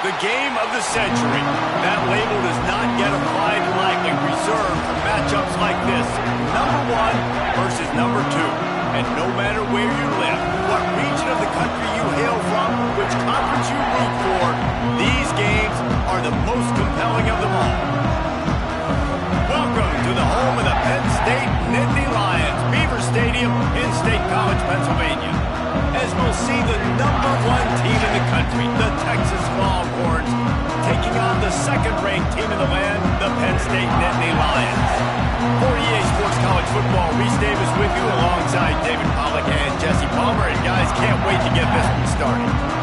The game of the century. That label does not get applied lightly, reserved for matchups like this. Number one versus number two. And no matter where you live, what region of the country you hail from, which conference you root for, these games are the most compelling of them all. Welcome to the home of the Penn State Nittany Lions, Beaver Stadium in State College, Pennsylvania. As we'll see the number one team in the country, the Texas Longhorns, taking on the second-ranked team in the land, the Penn State Nittany Lions. For EA Sports College Football, Reese Davis with you alongside David Pollack and Jesse Palmer. And guys, can't wait to get this one started.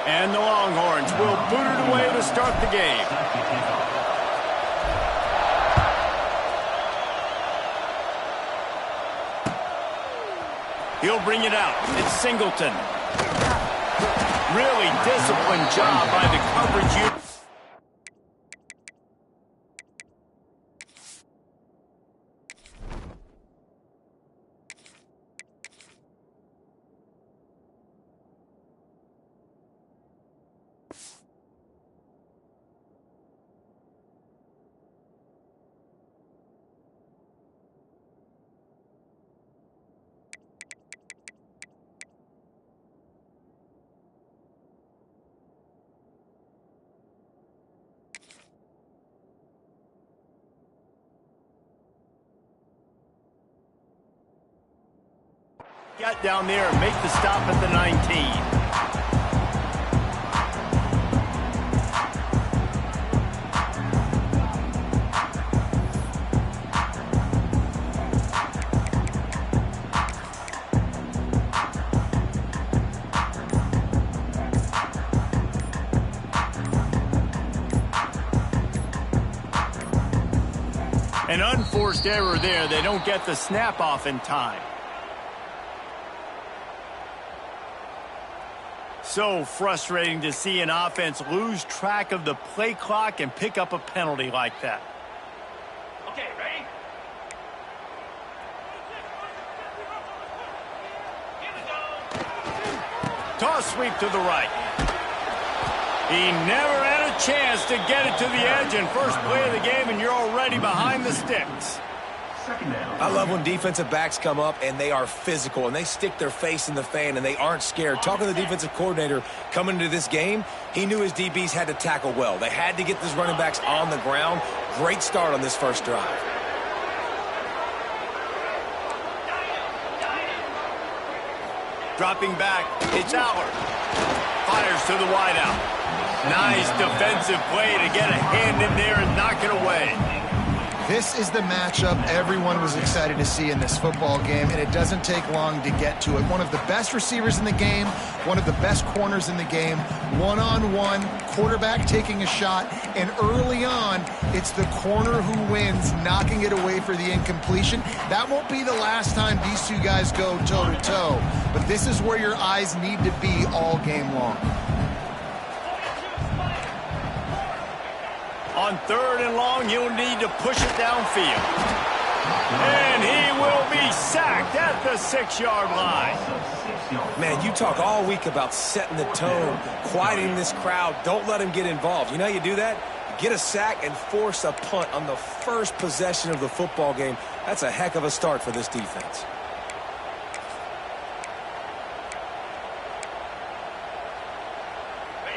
And the Longhorns will boot it away to start the game. He'll bring it out. It's Singleton. Really disciplined job by the coverage unit. Got down there and make the stop at the 19. An unforced error there. They don't get the snap off in time. So frustrating to see an offense lose track of the play clock and pick up a penalty like that. Okay, ready? Here we go. Toss sweep to the right. He never had a chance to get it to the edge, and first play of the game, and you're already behind the sticks. I love when defensive backs come up and they are physical and they stick their face in the fan and they aren't scared. Talking to the defensive coordinator coming into this game, he knew his DBs had to tackle well. They had to get these running backs on the ground. Great start on this first drive. Dropping back, it's Allard. Fires to the wideout. Nice defensive play to get a hand in there and knock it away. This is the matchup everyone was excited to see in this football game, and it doesn't take long to get to it. One of the best receivers in the game, one of the best corners in the game, one-on-one, quarterback taking a shot, and early on, it's the corner who wins, knocking it away for the incompletion. That won't be the last time these two guys go toe-to-toe, but this is where your eyes need to be all game long. On third and long, he'll need to push it downfield. And he will be sacked at the 6-yard line. Man, you talk all week about setting the tone, quieting this crowd. Don't let him get involved. You know how you do that? Get a sack and force a punt on the first possession of the football game. That's a heck of a start for this defense.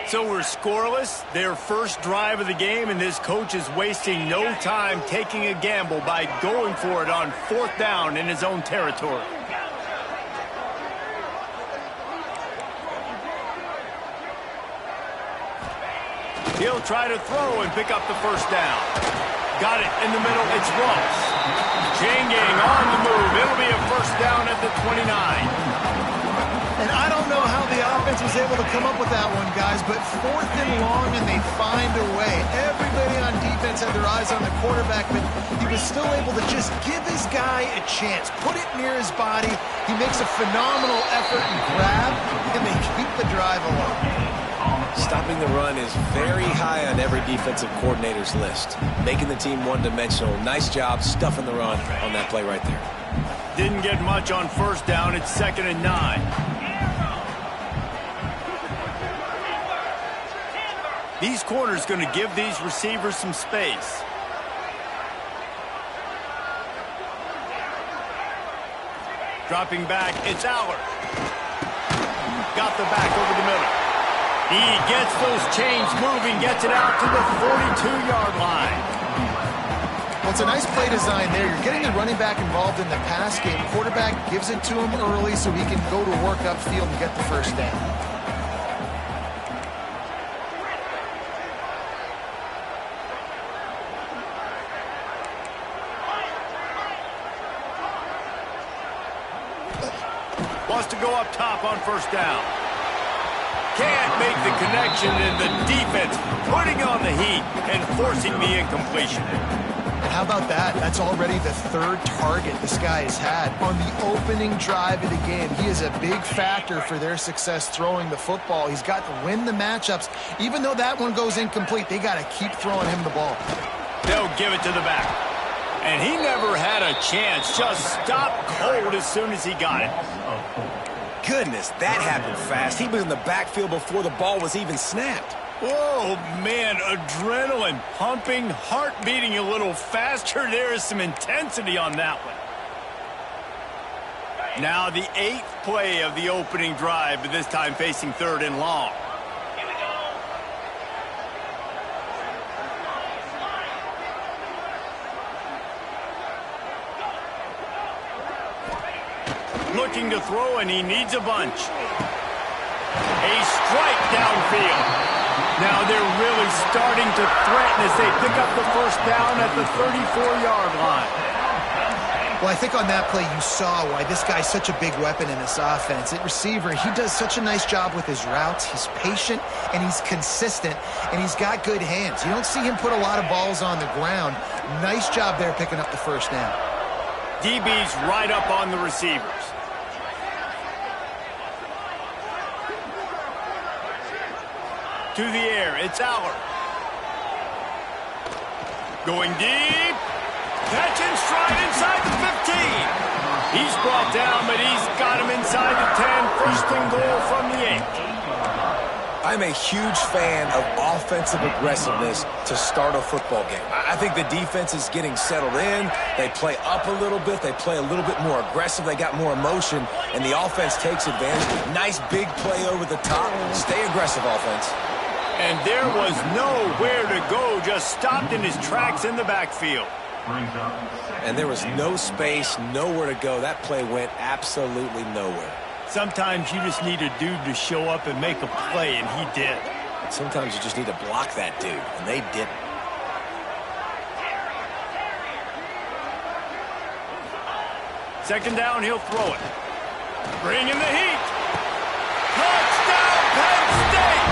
So we're scoreless, their first drive of the game, and this coach is wasting no time taking a gamble by going for it on fourth down in his own territory. He'll try to throw and pick up the first down. Got it in the middle, it's Ross. Chain gang on the move, it'll be a first down at the 29. And I don't know how the offense was able to come up with that one, guys, but 4th and long, and they find a way. Everybody on defense had their eyes on the quarterback, but he was still able to just give his guy a chance, put it near his body. He makes a phenomenal effort and grab, and they keep the drive alive. Stopping the run is very high on every defensive coordinator's list. Making the team one-dimensional. Nice job stuffing the run on that play right there. Didn't get much on first down. It's 2nd and 9. These corners going to give these receivers some space. Dropping back, it's Aller. Got the back over the middle. He gets those chains moving, gets it out to the 42-yard line. Well, it's a nice play design there. You're getting the running back involved in the pass game. Quarterback gives it to him early so he can go to work upfield and get the first down. Wants to go up top on first down. Can't make the connection, and the defense putting on the heat and forcing the incompletion. And how about that? That's already the 3rd target this guy has had on the opening drive of the game. He is a big factor for their success throwing the football. He's got to win the matchups. Even though that one goes incomplete, they got to keep throwing him the ball. They'll give it to the back. And he never had a chance. Just stopped cold as soon as he got it. Goodness, that happened fast. He was in the backfield before the ball was even snapped. Oh, man, adrenaline pumping, heart beating a little faster. There is some intensity on that one. Now the 8th play of the opening drive, but this time facing 3rd and long. Looking to throw, and he needs a bunch. A strike downfield. Now they're really starting to threaten as they pick up the first down at the 34-yard line. Well, I think on that play you saw why this guy's such a big weapon in this offense. At receiver, he does such a nice job with his routes. He's patient, and he's consistent, and he's got good hands. You don't see him put a lot of balls on the ground. Nice job there picking up the first down. DB's right up on the receivers. To the air, it's Aller. Going deep. Catch and stride inside the 15. He's brought down, but he's got him inside the 10. First and goal from the 8. I'm a huge fan of offensive aggressiveness to start a football game. I think the defense is getting settled in. They play up a little bit. They play a little bit more aggressive. They got more emotion, and the offense takes advantage. Nice big play over the top. Stay aggressive, offense. And there was nowhere to go, just stopped in his tracks in the backfield. And there was no space, nowhere to go. That play went absolutely nowhere. Sometimes you just need a dude to show up and make a play, and he did. Sometimes you just need to block that dude, and they didn't. Second down, he'll throw it. Bring in the heat. Touchdown, Penn State!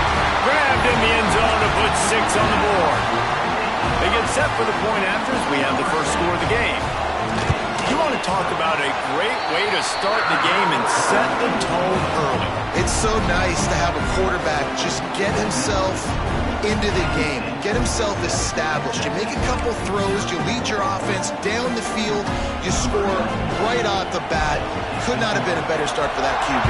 Grabbed in the end zone to put 6 on the board. They get set for the point after as we have the first score of the game. You want to talk about a great way to start the game and set the tone early. It's so nice to have a quarterback just get himself into the game, get himself established. You make a couple throws, you lead your offense down the field, you score right off the bat. Could not have been a better start for that QB.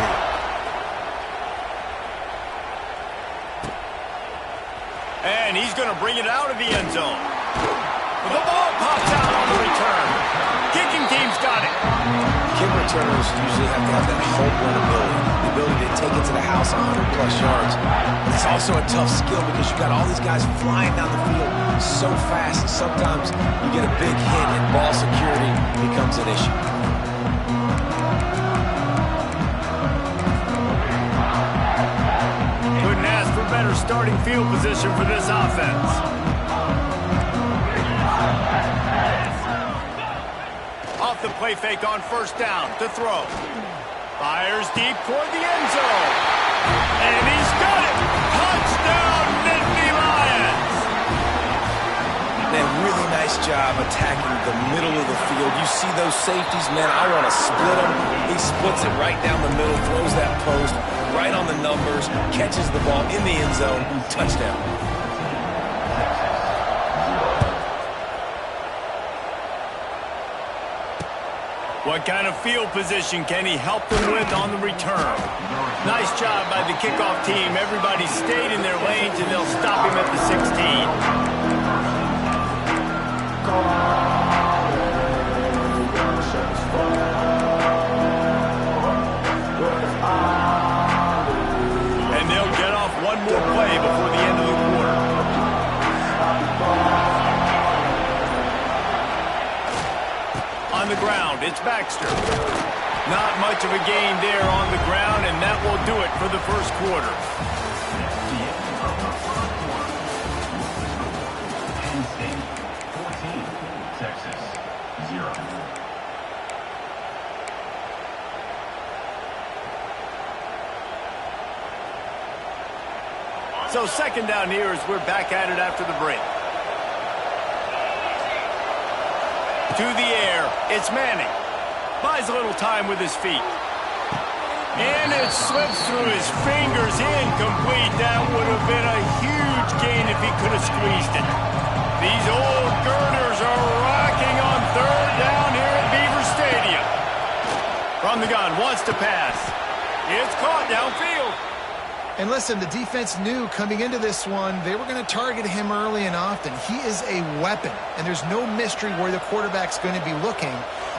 And he's going to bring it out of the end zone. The ball pops out on the return. Kicking team's got it. Kick returners usually have to have that home run ability. The ability to take it to the house 100-plus yards. But it's also a tough skill because you've got all these guys flying down the field so fast. And sometimes you get a big hit and ball security becomes an issue. Couldn't ask for better starting field position for this offense. Off the play fake on first down to throw. Fires deep toward the end zone. And he's got it! Touchdown, Nittany Lions! Man, really nice job attacking the middle of the field. You see those safeties, man, I want to split them. He splits it right down the middle, throws that post, right on the numbers, catches the ball in the end zone, touchdown. What kind of field position can he help them with on the return? Nice job by the kickoff team. Everybody stayed in their lanes, and they'll stop him at the 16. And they'll get off one more play before the end of the quarter. On the ground, it's Baxter. Not much of a gain there on the ground, and that will do it for the first quarter. Penn State 14, Texas 0. So second down here as we're back at it after the break. To the air, it's Manning. Buys a little time with his feet. And it slips through his fingers, incomplete. That would have been a huge gain if he could have squeezed it. These old girders are rocking on third down here at Beaver Stadium. From the gun, wants to pass. It's caught downfield. And listen, the defense knew coming into this one, they were going to target him early and often. He is a weapon, and there's no mystery where the quarterback's going to be looking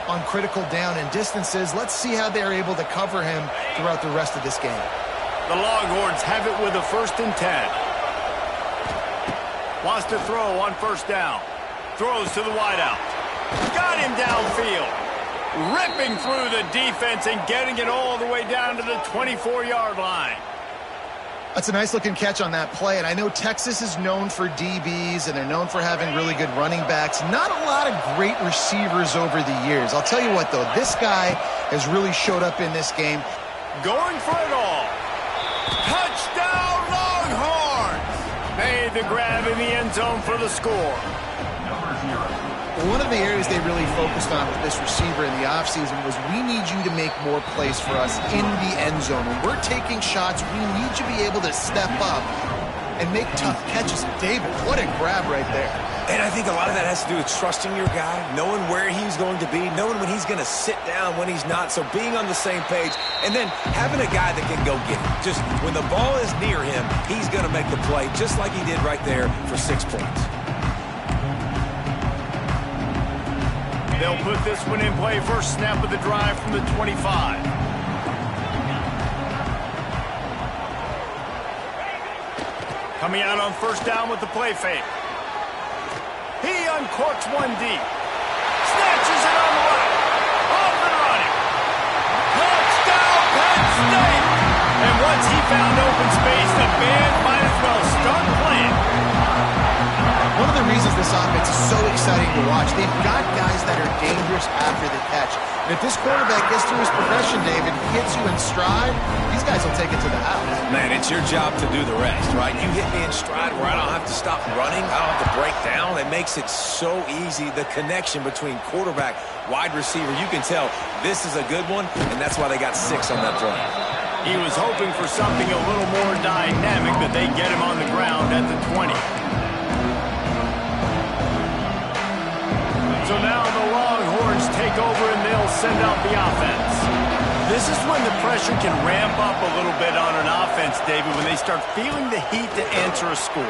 on critical down and distances. Let's see how they're able to cover him throughout the rest of this game. The Longhorns have it with a 1st and 10. Wants to throw on first down. Throws to the wideout. Got him downfield. Ripping through the defense and getting it all the way down to the 24-yard line. That's a nice-looking catch on that play, and I know Texas is known for DBs, and they're known for having really good running backs. Not a lot of great receivers over the years. I'll tell you what, though, this guy has really showed up in this game. Going for it all. Touchdown, Longhorns! Made the grab in the end zone for the score. One of the areas they really focused on with this receiver in the offseason was we need you to make more plays for us in the end zone. When we're taking shots, we need you to be able to step up and make tough catches. David, what a grab right there. And I think a lot of that has to do with trusting your guy, knowing where he's going to be, knowing when he's going to sit down, when he's not. So being on the same page, and then having a guy that can go get it. Just when the ball is near him, he's going to make the play, just like he did right there for 6 points. They'll put this one in play. First snap of the drive from the 25. Coming out on first down with the play fake. He uncorks one deep. Snatches it on the right. Off and running. Touchdown, Penn State! And once he found open space, the band might as well start playing. One of the reasons this offense is so exciting to watch, they've got guys that are dangerous after the catch. And if this quarterback gets through his progression, David, hits you in stride, these guys will take it to the house. Man, it's your job to do the rest, right? You hit me in stride where I don't have to stop running, I don't have to break down. It makes it so easy, the connection between quarterback, wide receiver. You can tell this is a good one, and that's why they got 6 on that play. He was hoping for something a little more dynamic, but they get him on the ground at the 20. So now the Longhorns take over and they'll send out the offense. This is when the pressure can ramp up a little bit on an offense, David, when they start feeling the heat to answer a score.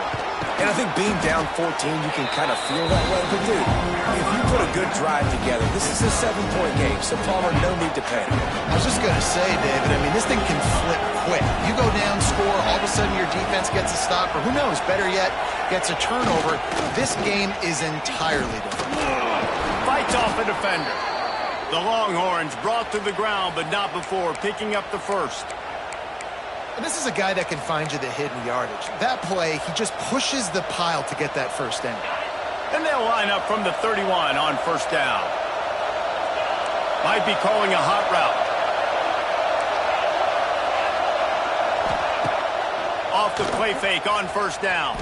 And I think being down 14, you can kind of feel that way. But, dude, if you put a good drive together, this is a 7-point game, so Palmer, no need to panic. I was just going to say, David, I mean, this thing can flip quick. You go down, score, all of a sudden your defense gets a stop, or who knows, better yet, gets a turnover. This game is entirely different. Fights off a defender. The Longhorns brought to the ground, but not before picking up the first. And this is a guy that can find you the hidden yardage. That play, he just pushes the pile to get that first down. And they'll line up from the 31 on first down. Might be calling a hot route. Off the play fake on first down.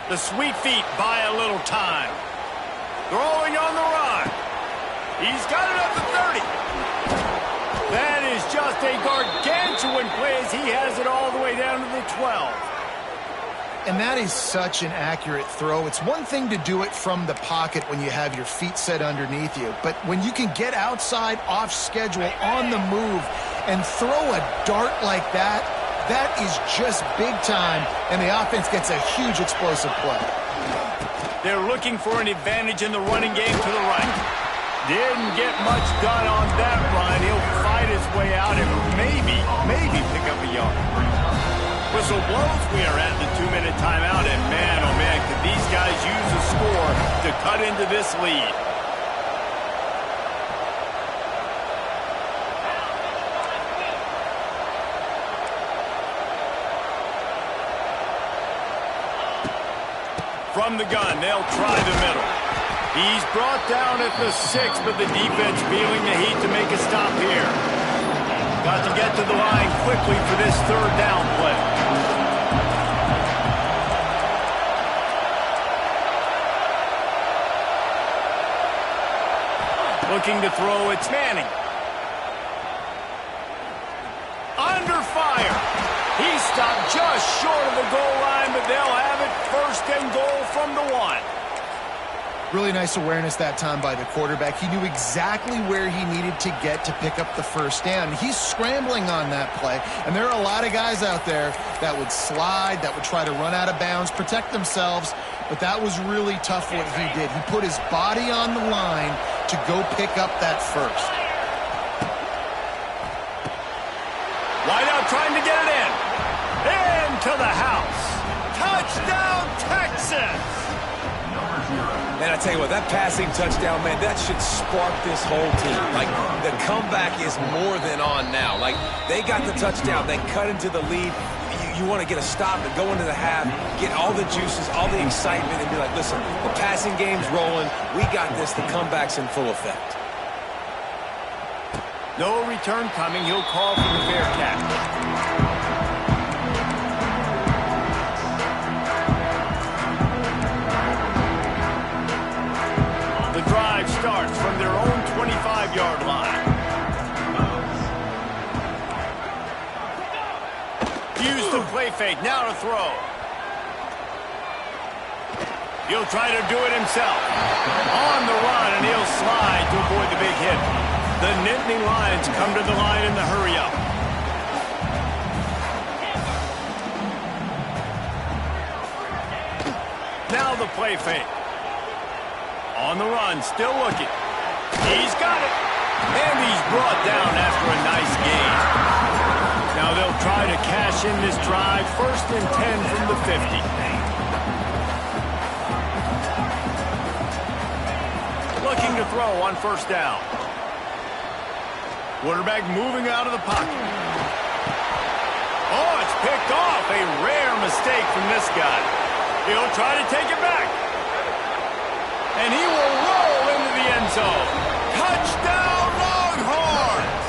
The sweet feet buy a little time. Throwing on the run. He's got it up to 30. That is just a gargantuan play as he has it all the way down to the 12. And that is such an accurate throw. It's one thing to do it from the pocket when you have your feet set underneath you, but when you can get outside, off schedule, on the move, and throw a dart like that, that is just big time, and the offense gets a huge explosive play. They're looking for an advantage in the running game to the right. Didn't get much done on that run. He'll fight his way out and maybe pick up a yard. Whistle blows. We are at the 2-minute timeout, and man, oh man, could these guys use a score to cut into this lead. From the gun, they'll try the middle. He's brought down at the 6, but the defense feeling the heat to make a stop here. Got to get to the line quickly for this third down play. Looking to throw, it's Manning. Under fire. He stopped just short of the goal line, but they'll have it first and goal from the 1. Really nice awareness that time by the quarterback. He knew exactly where he needed to get to pick up the first down. He's scrambling on that play, and there are a lot of guys out there that would slide, that would try to run out of bounds, protect themselves, but that was really tough what he did. He put his body on the line to go pick up that first. Wideout trying to get it in. Into the house. Touchdown, Texas! Man, I tell you what, that passing touchdown, man, that should spark this whole team. Like, the comeback is more than on now. Like, they got the touchdown. They cut into the lead. You want to get a stop and go into the half, get all the juices, all the excitement, and be like, listen, the passing game's rolling. We got this. The comeback's in full effect. No return coming. He'll call for the Bearcat. The drive starts from their own 25-yard line. Use the play fake. Now to throw. He'll try to do it himself. On the run, and he'll slide to avoid the big hit. The Nittany Lions come to the line in the hurry-up. Now the play fake. On the run, still looking. He's got it. And he's brought down after a nice gain. Now they'll try to cash in this drive. 1st and 10 from the 50. Looking to throw on first down. Quarterback moving out of the pocket. Oh, it's picked off. A rare mistake from this guy. He'll try to take it back. And he will roll into the end zone. Touchdown, Longhorns!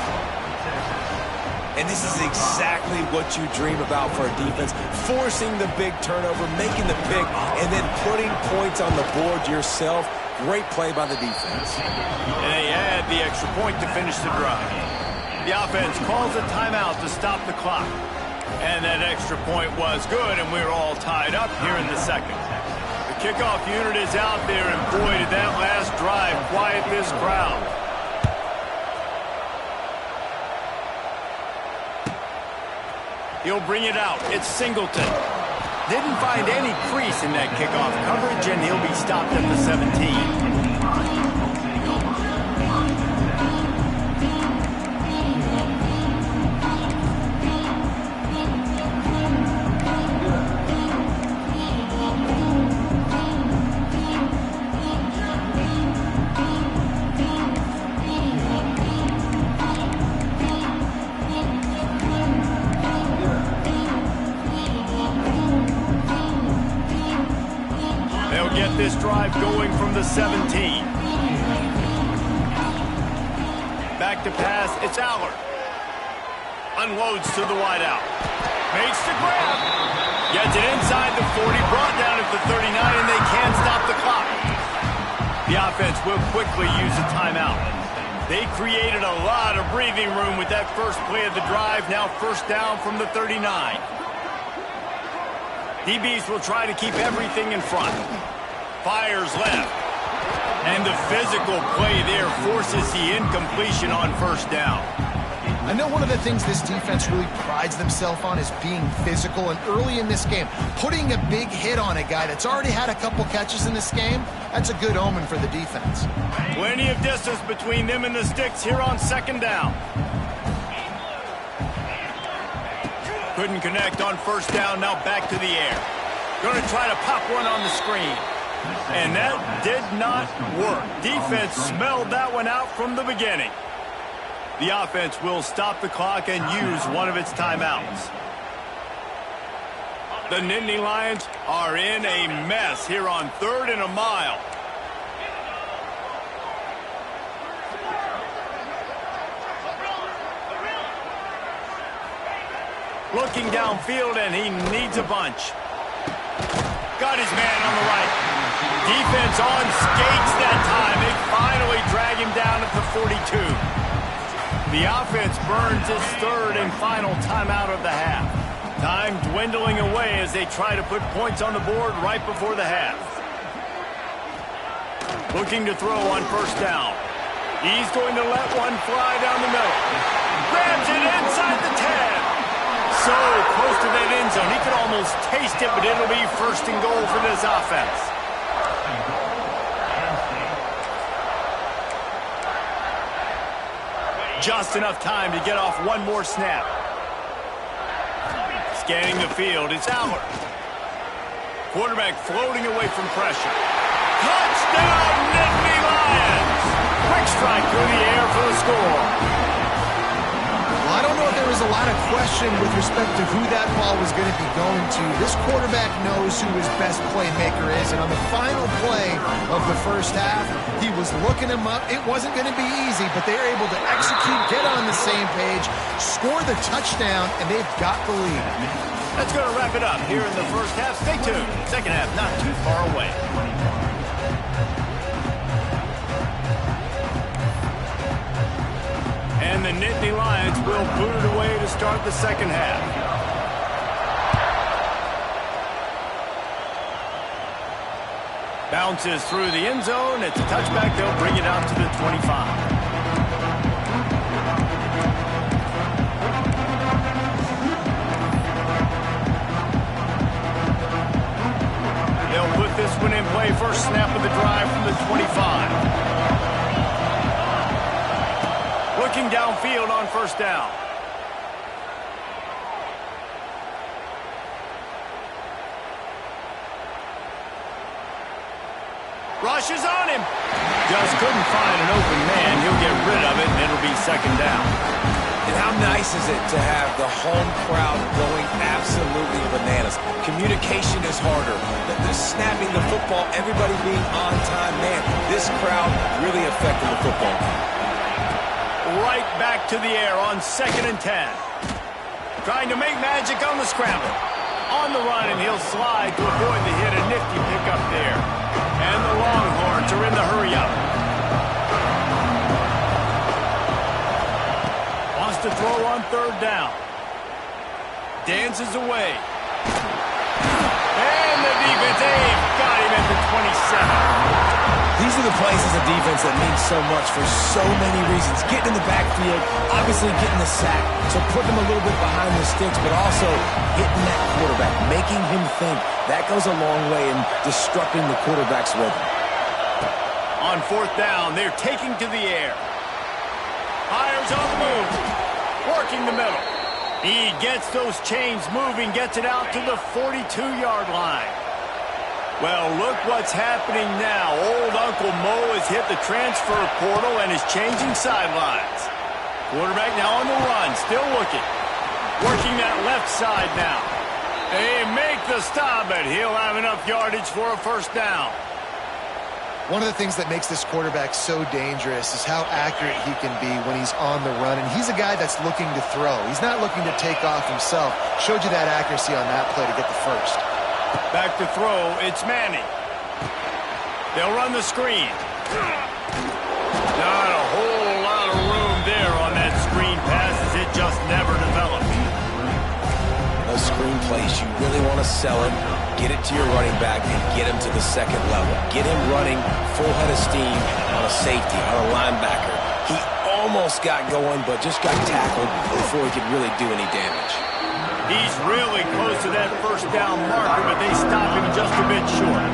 And this is exactly what you dream about for a defense. Forcing the big turnover, making the pick, and then putting points on the board yourself. Great play by the defense. And they add the extra point to finish the drive. The offense calls a timeout to stop the clock. And that extra point was good, and we're all tied up here in the second. The kickoff unit is out there, and boy, did that last drive quiet this crowd. He'll bring it out. It's Singleton. Didn't find any crease in that kickoff coverage, and he'll be stopped at the 17. Get this drive going from the 17. Back to pass, it's Allard. Unloads to the wideout. Makes the grab. Gets it inside the 40, brought down at the 39, and they can't stop the clock. The offense will quickly use a timeout. They created a lot of breathing room with that first play of the drive. Now first down from the 39. DBs will try to keep everything in front. Fires left. And the physical play there forces the incompletion on first down. I know one of the things this defense really prides themselves on is being physical, and early in this game, putting a big hit on a guy that's already had a couple catches in this game, that's a good omen for the defense. Plenty of distance between them and the sticks here on second down. Couldn't connect on first down, now back to the air. Going to try to pop one on the screen. And that did not work. Defense smelled that one out from the beginning. The offense will stop the clock and use one of its timeouts. The Nittany Lions are in a mess here on 3rd and a mile. Looking downfield, and he needs a bunch. Got his man on the right. Defense on skates that time. They finally drag him down at the 42. The offense burns its 3rd and final timeout of the half. Time dwindling away as they try to put points on the board right before the half. Looking to throw on first down. He's going to let one fly down the middle. Grabs it inside the 10. So close to that end zone. He could almost taste it, but it'll be first and goal for this offense. Just enough time to get off one more snap. Scanning the field, it's Aller. Quarterback floating away from pressure. Touchdown, Nittany Lions! Quick strike through the air for the score. Well, I don't know if there was a lot of question with respect to who that ball was going to be going to. This quarterback knows who his best playmaker is, and on the final play of the first half, he was looking him up. It wasn't going to be easy, but they were able to execute, get on the same page, score the touchdown, and they've got the lead. That's going to wrap it up here in the first half. Stay tuned. Second half not too far away. And the Nittany Lions will boot it away to start the second half. Bounces through the end zone. It's a touchback. They'll bring it out to the 25. They'll put this one in play. First snap of the drive from the 25. Looking downfield on first down. Rushes on him. Just couldn't find an open man. He'll get rid of it, and it'll be second down. And how nice is it to have the home crowd going absolutely bananas? Communication is harder. The snapping the football, everybody being on time. Man, this crowd really affected the football. Right back to the air on 2nd and 10. Trying to make magic on the scramble. On the run, and he'll slide to avoid the hit. A nifty pickup there. And the Longhorns are in the hurry-up. Wants to throw on 3rd down. Dances away. And the defense, they've got him at the 27. These are the plays as a defense that mean so much for so many reasons. Getting in the backfield, obviously getting the sack, so putting him a little bit behind the sticks, but also hitting that quarterback, making him think. That goes a long way in disrupting the quarterback's rhythm. On 4th down, they're taking to the air. Fires on the move. Working the middle. He gets those chains moving, gets it out to the 42-yard line. Well, look what's happening now. Old Uncle Mo has hit the transfer portal and is changing sidelines. Quarterback now on the run, still looking. Working that left side now. They make the stop, but he'll have enough yardage for a first down. One of the things that makes this quarterback so dangerous is how accurate he can be when he's on the run. And he's a guy that's looking to throw. He's not looking to take off himself. Showed you that accuracy on that play to get the first. Back to throw, it's Manning. They'll run the screen. Not a whole lot of room there on that screen pass as it just never developed. Those screen plays, you really want to sell it, get it to your running back, and get him to the second level. Get him running full head of steam on a safety, on a linebacker. He almost got going, but just got tackled before he could really do any damage. He's really close to that first down marker, but they stop him just a bit short.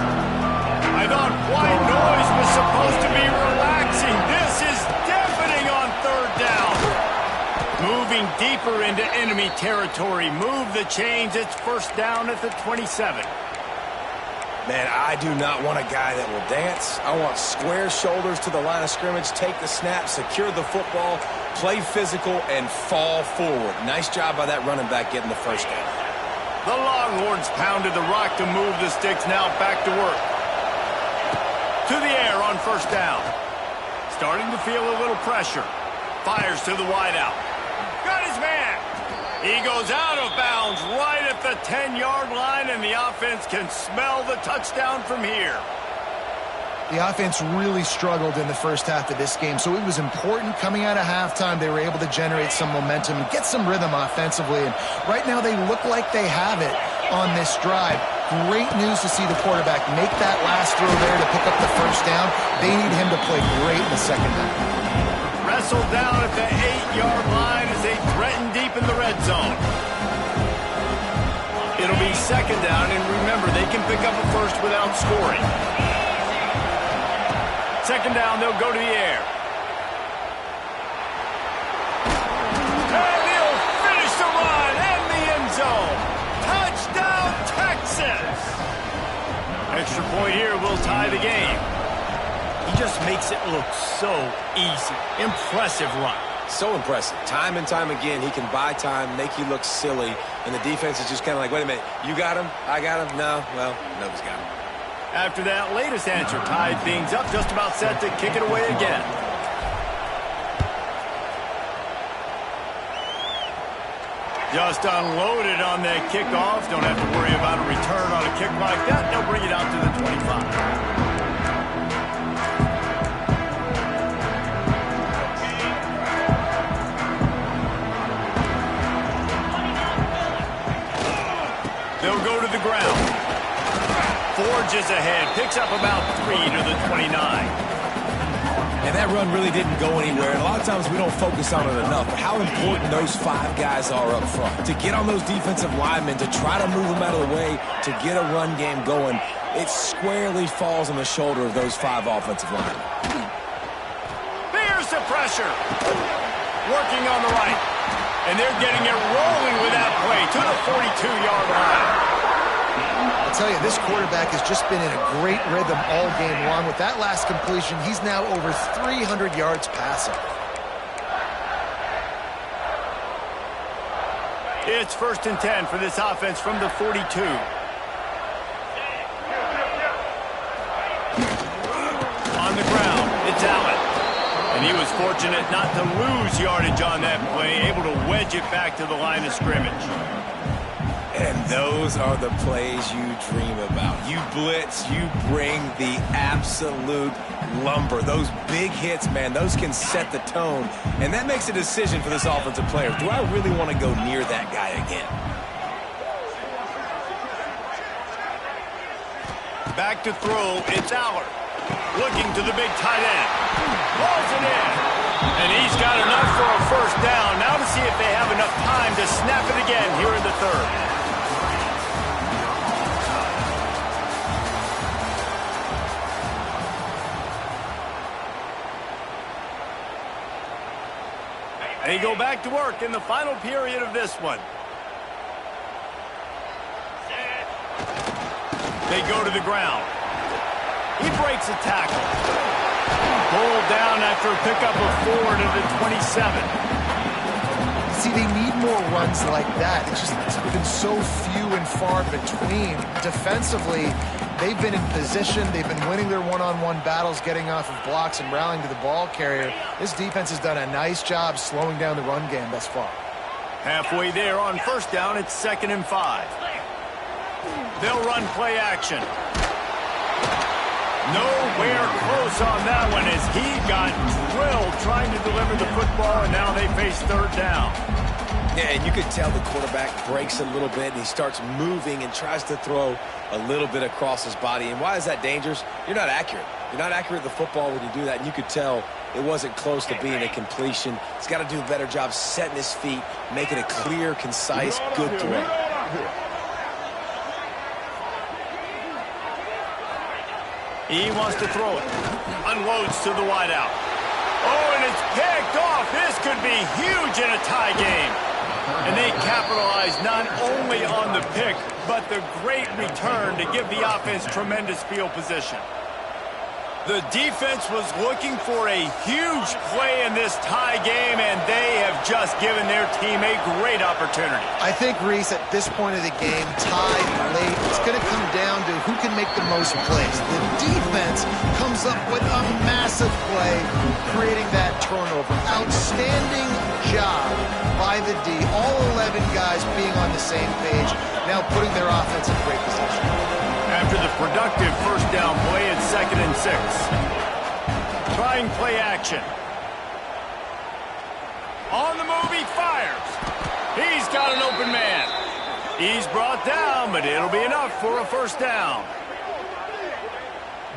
I thought white noise was supposed to be relaxing. This is deafening on third down. Moving deeper into enemy territory. Move the chains. It's first down at the 27. Man, I do not want a guy that will dance. I want square shoulders to the line of scrimmage, take the snap, secure the football, play physical, and fall forward. Nice job by that running back getting the first down. The Longhorns pounded the rock to move the sticks. Now back to work. To the air on first down. Starting to feel a little pressure. Fires to the wideout. Got his man. He goes out of bounds right at the 10-yard line, and the offense can smell the touchdown from here. The offense really struggled in the first half of this game, so it was important coming out of halftime. They were able to generate some momentum and get some rhythm offensively, and right now they look like they have it on this drive. Great news to see the quarterback make that last throw there to pick up the first down. They need him to play great in the second half. Wrestled down at the 8-yard line as they threaten deep in the red zone. It'll be second down, and remember, they can pick up a first without scoring. Second down, they'll go to the air. And he'll finish the run and the end zone. Touchdown, Texas! Extra point here will tie the game. He just makes it look so easy. Impressive run. So impressive. Time and time again, he can buy time, make you look silly, and the defense is just kind of like, wait a minute, you got him? I got him? No? Well, nobody's got him. After that latest answer tied things up, just about set to kick it away again. Just unloaded on that kickoff. Don't have to worry about a return on a kick like that. They'll bring it out to the 25. They'll go to the ground. Forges ahead. Picks up about 3 to the 29. And that run really didn't go anywhere. And a lot of times we don't focus on it enough. But how important those 5 guys are up front. To get on those defensive linemen, to try to move them out of the way, to get a run game going, it squarely falls on the shoulder of those 5 offensive linemen. There's the pressure. Working on the right. And they're getting it rolling with that play to the 42-yard line. I'll tell you, this quarterback has just been in a great rhythm all game long. With that last completion, he's now over 300 yards passing. It's 1st and 10 for this offense from the 42. On the ground, it's Allen. And he was fortunate not to lose yardage on that play, able to wedge it back to the line of scrimmage. And those are the plays you dream about. You blitz, you bring the absolute lumber. Those big hits, man, those can set the tone. And that makes a decision for this offensive player. Do I really want to go near that guy again? Back to throw, it's Aller. Looking to the big tight end. Balls it in. And he's got enough for a first down. Now to see if they have enough time to snap it again here in the third. They go back to work in the final period of this one. They go to the ground. He breaks a tackle. Pulled down after a pickup of 4 to the 27. See, they need more runs like that. It's been so few and far between. Defensively, They've been in position. They've been winning their one-on-one battles, getting off of blocks and rallying to the ball carrier. This defense has done a nice job slowing down the run game thus far. Halfway there on first down, it's 2nd and 5. They'll run play action. Nowhere close on that one as he got drilled trying to deliver the football, and now they face 3rd down. Yeah, and you could tell the quarterback breaks a little bit, and he starts moving and tries to throw a little bit across his body. And why is that dangerous? You're not accurate. You're not accurate with the football when you do that, and you could tell it wasn't close to being a completion. He's got to do a better job setting his feet, making a clear, concise, good throw. He wants to throw it. Unloads to the wideout. Oh, and it's picked off. This could be huge in a tie game. And they capitalize not only on the pick, but the great return to give the offense tremendous field position. The defense was looking for a huge play in this tie game, and they have just given their team a great opportunity. I think, Reese, at this point of the game, tied late, it's going to come down to who can make the most plays. The defense comes up with a massive play, creating that turnover. Outstanding job by the D. All 11 guys being on the same page, now putting their offense in great position. After the productive first down play, it's 2nd and 6. Trying play action. On the move, he fires. He's got an open man. He's brought down, but it'll be enough for a first down.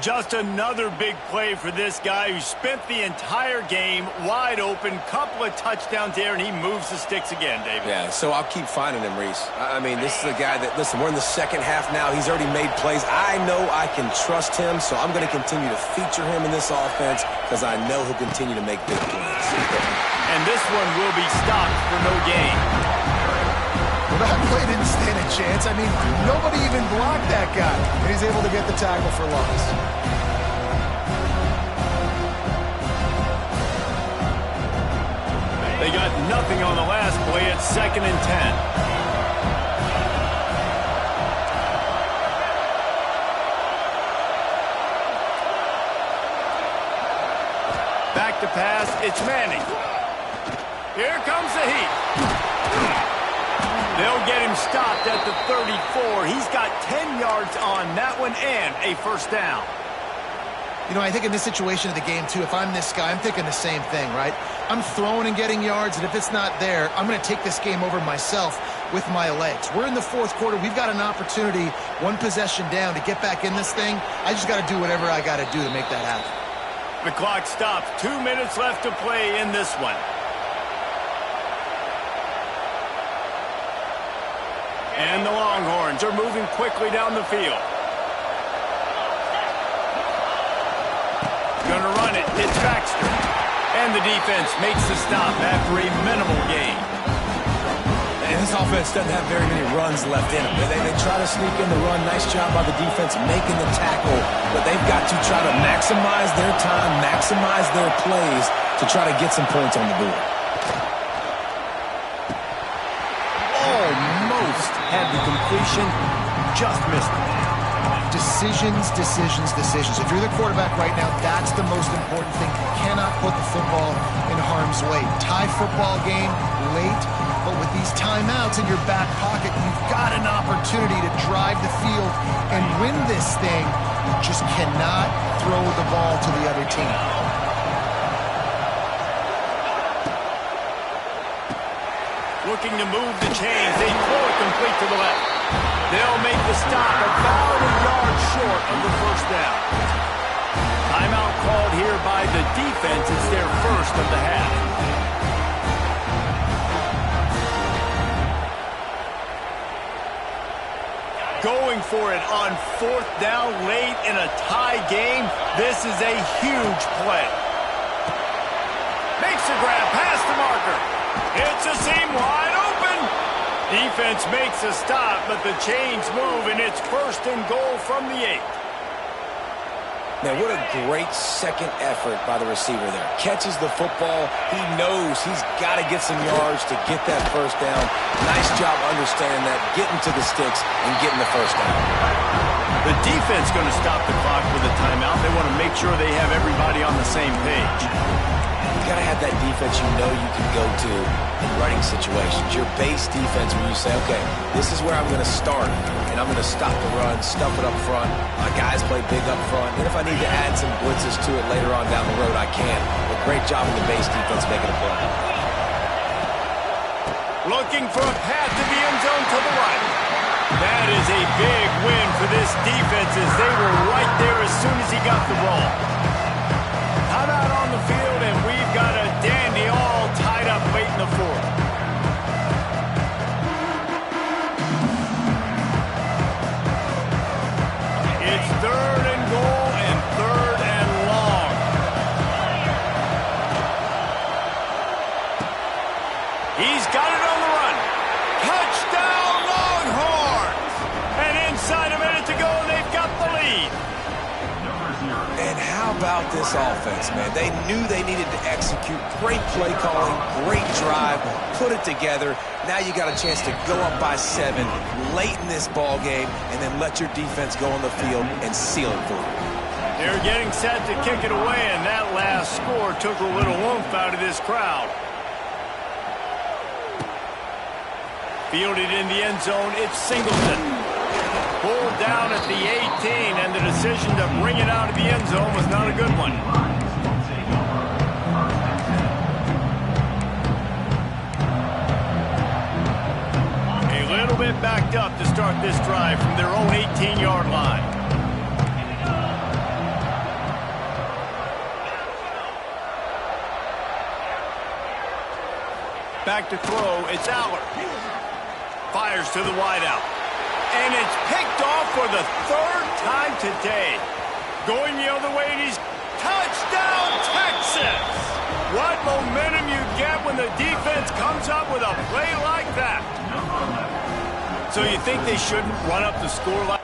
Just another big play for this guy who spent the entire game wide open. Couple of touchdowns there, and he moves the sticks again, David. Yeah, so I'll keep finding him, Reese. I mean, this is a guy that, listen, we're in the second half now. He's already made plays. I know I can trust him, so I'm going to continue to feature him in this offense because I know he'll continue to make big plays. And this one will be stopped for no gain. Well, that play didn't stand a chance. I mean, nobody even blocked that guy. And he's able to get the tackle for loss. They got nothing on the last play. It's 2nd and 10. Back to pass. It's Manning. Here comes the heat. They'll get him stopped at the 34. He's got 10 yards on that one and a first down. You know, I think in this situation of the game, too, if I'm this guy, I'm thinking the same thing, right? I'm throwing and getting yards, and if it's not there, I'm going to take this game over myself with my legs. We're in the 4th quarter. We've got an opportunity, one possession down, to get back in this thing. I just got to do whatever I got to do to make that happen. The clock stops. 2 minutes left to play in this one. And the Longhorns are moving quickly down the field. Going to run it. It's Baxter. And the defense makes the stop after a minimal gain. And this offense doesn't have very many runs left in them. They try to sneak in the run. Nice job by the defense making the tackle. But they've got to try to maximize their time, maximize their plays to try to get some points on the board. Almost had the completion, just missed it. Decisions, decisions, decisions. If you're the quarterback right now, that's the most important thing. You cannot put the football in harm's way. Tie football game late, but with these timeouts in your back pocket, you've got an opportunity to drive the field and win this thing. You just cannot throw the ball to the other team. Looking to move the chains. They throw it complete to the left. They'll make the stop about a yard short of the first down. Timeout called here by the defense. It's their first of the half. Going for it on 4th down late in a tie game. This is a huge play. Makes a grab past the marker. It's a seam wide open. Defense makes a stop, but the chains move, and it's 1st and goal from the 8. Man, what a great second effort by the receiver there. Catches the football. He knows he's got to get some yards to get that first down. Nice job understanding that, getting to the sticks and getting the first down. The defense going to stop the clock with a timeout. They want to make sure they have everybody on the same page. You got to have that defense you know you can go to in running situations. Your base defense where you say, okay, this is where I'm going to start, and I'm going to stop the run, stuff it up front. My guys play big up front. And if I need to add some blitzes to it later on down the road, I can. But great job in the base defense making a play. Looking for a path to the end zone to the right. That is a big win for this defense as they were right there as soon as he got the ball. Timeout on the field, and we've got a dandy all tied up late in the fourth. It's 3rd and goal and 3rd and long. He's got it on the run. Touchdown, Longhorns! And inside a minute to go, they've got the lead. And how about this offense, man? They knew they needed to execute. Great play calling, great drive, put it together. Now you got a chance to go up by 7 late in this ball game and then let your defense go on the field and seal it for you. They're getting set to kick it away, and that last score took a little oomph out of this crowd. Fielded in the end zone, it's Singleton. Pulled down at the 18, and the decision to bring it out of the end zone was not a good one. A little bit backed up to start this drive from their own 18-yard line. Back to throw, it's Aller. Fires to the wideout. And it's picked off for the 3rd time today. Going the other way, and he's touchdown, Texas! What momentum you get when the defense comes up with a play like that. So you think they shouldn't run up the score like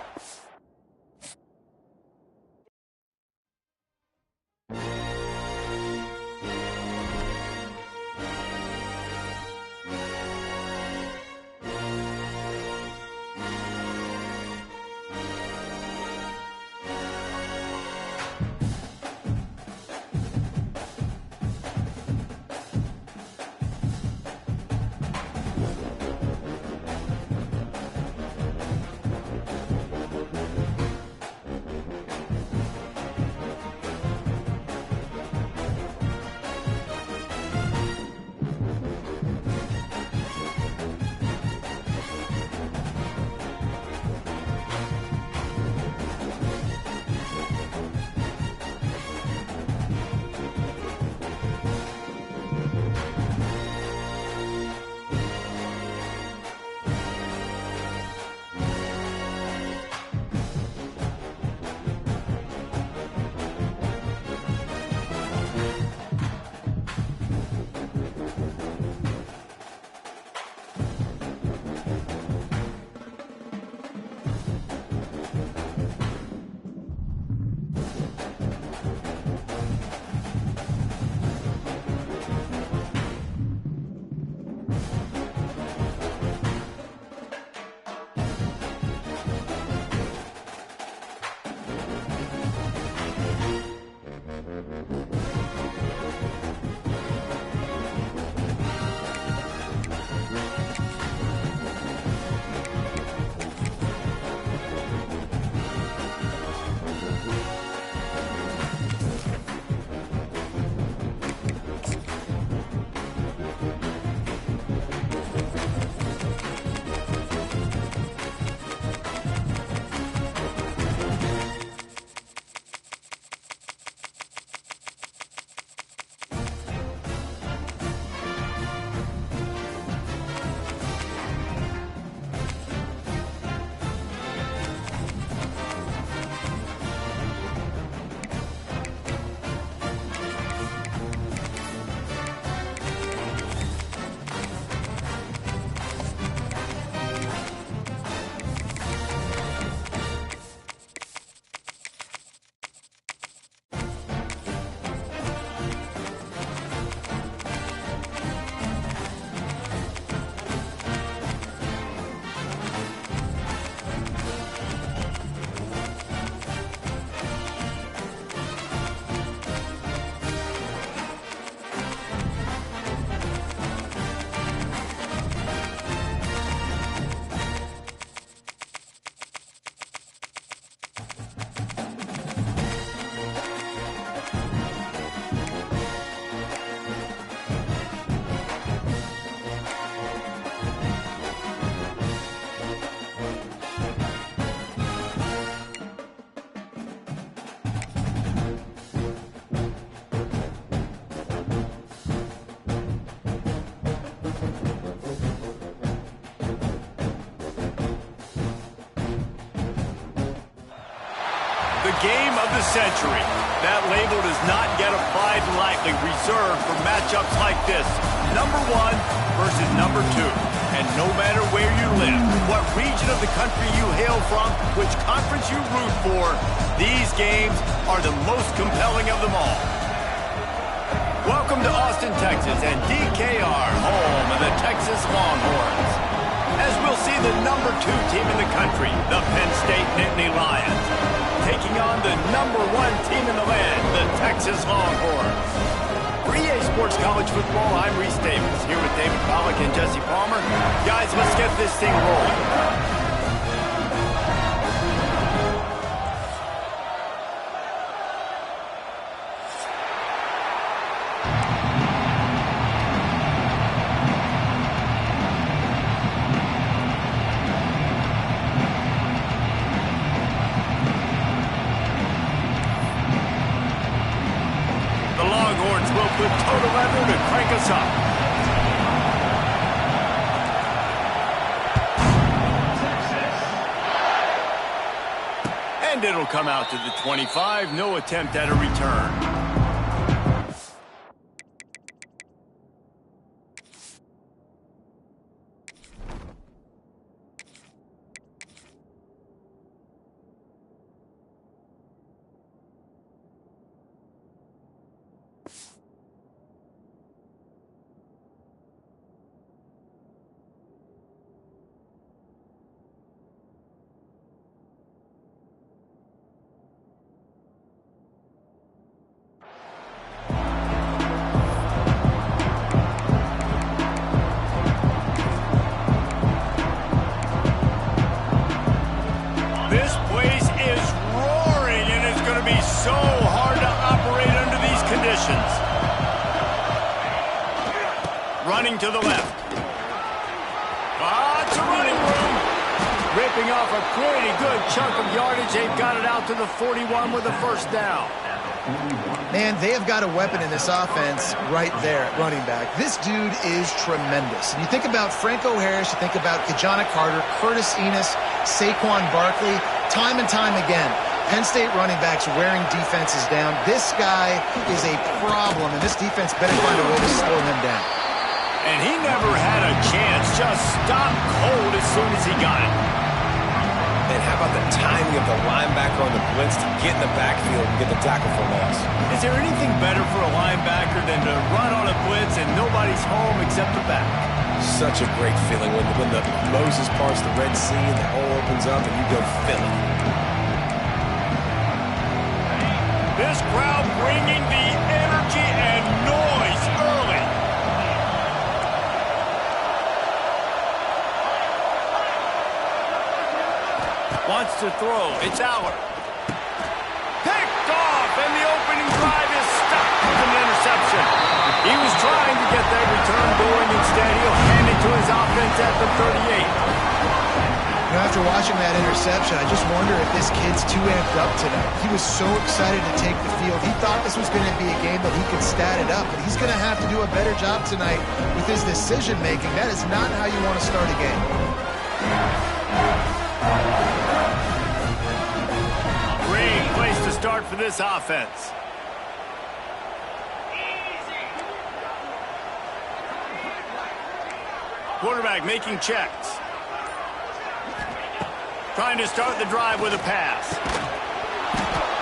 game of the century. That label does not get applied lightly, reserved for matchups like this. Number 1 versus number 2. And no matter where you live, what region of the country you hail from, which conference you root for, these games are the most compelling of them all. Welcome to Austin, Texas, and DKR, home of the Texas Longhorns. As we'll see the number 2 team in the country, the Penn State Nittany Lions, taking on the number 1 team in the land, the Texas Longhorns. For EA Sports College Football, I'm Reese Davis, here with David Pollack and Jesse Palmer. Guys, let's get this thing rolling. With total leather to crank us up. And it'll come out to the 25. No attempt at a return. This place is roaring, and it's going to be so hard to operate under these conditions. Running to the left. It's a running room. Ripping off a pretty good chunk of yardage. They've got it out to the 41 with a first down. Man, they have got a weapon in this offense right there at running back. This dude is tremendous. And you think about Franco Harris, you think about Kajana Carter, Curtis Enos, Saquon Barkley, time and time again. Penn State running backs wearing defenses down. This guy is a problem, and this defense better find a way to slow him down. And he never had a chance. Just stopped cold as soon as he got it. And how about the timing of the linebacker on the blitz to get in the backfield and get the tackle for loss? Is there anything better for a linebacker than to run on a blitz and nobody's home except the back? Such a great feeling when the Moses parts the Red Sea and the hole opens up and you go fill it. This crowd bringing the energy and noise early. Wants to throw. It's Aller. Picked off, and the opening drive is stopped with an interception. He was trying to get that return going. Instead, he'll hand it to his offense at the 38. You know, after watching that interception, I just wonder if this kid's too amped up tonight. He was so excited to take the field. He thought this was going to be a game that he could stat it up, but he's going to have to do a better job tonight with his decision-making. That is not how you want to start a game. Great place to start for this offense. Quarterback making checks. Trying to start the drive with a pass.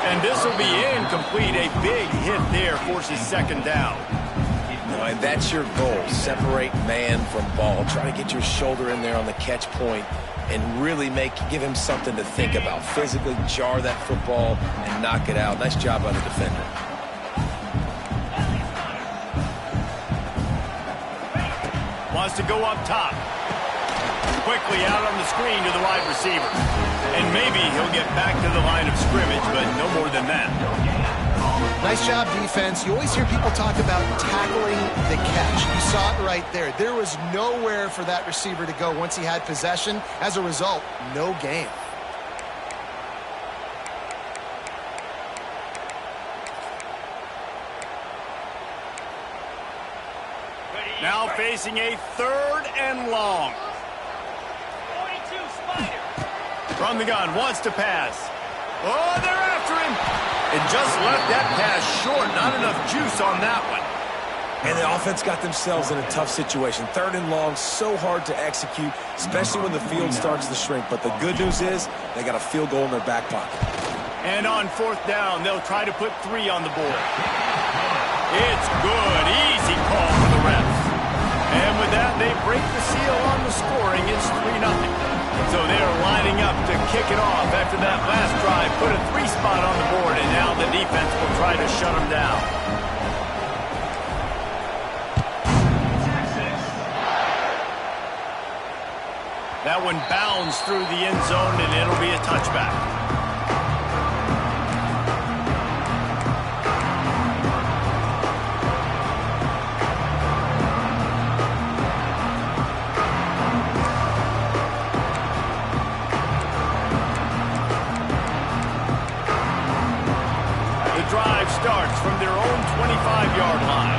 And this will be incomplete. A big hit there forces second down. And that's your goal. Separate man from ball. Try to get your shoulder in there on the catch point and really give him something to think about. Physically jar that football and knock it out. Nice job by the defender. Wants to go up top. Quickly out on the screen to the wide receiver. And maybe he'll get back to the line of scrimmage, but no more than that. Nice job, defense. You always hear people talk about tackling the catch. You saw it right there. There was nowhere for that receiver to go once he had possession. As a result, no gain. Now facing a 3rd and long. 42, Spider. From the gun, wants to pass. Oh, they're after him. And just left that pass short. Not enough juice on that one. And the offense got themselves in a tough situation. 3rd and long, so hard to execute, especially when the field starts to shrink. But the good news is they got a field goal in their back pocket. And on 4th down, they'll try to put 3 on the board. It's good. Easy call for the refs. And with that, they break the seal on the scoring. It's 3-0. So they're lining up to kick it off after that last drive. Put a 3 spot on the board, and now the defense will try to shut them down. That one bounds through the end zone, and it'll be a touchback. The drive starts from their own 25-yard line.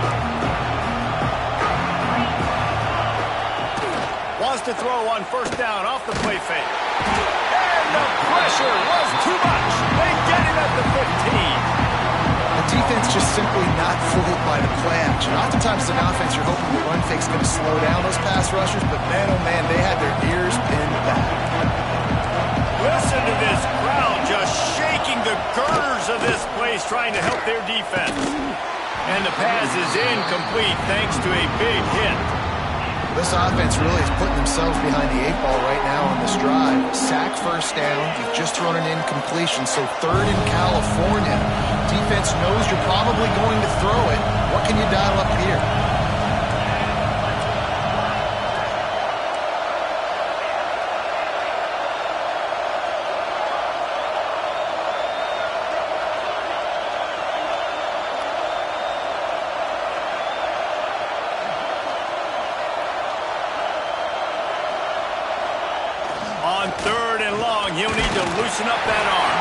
Wants to throw on 1st down off the play fake. And the pressure was too much. They get it at the 15. The defense just simply not fooled by the play action. Oftentimes as an offense, you're hoping the run fake's going to slow down those pass rushers, but man, oh man, they had their ears pinned back. Listen to this crowd just shaking the girders of this place trying to help their defense. And the pass is incomplete thanks to a big hit. This offense really is putting themselves behind the 8 ball right now on this drive. Sack 1st down. You've just thrown an incompletion, so 3rd in California. Defense knows you're probably going to throw it. What can you dial up here? On 3rd and long, he'll need to loosen up that arm.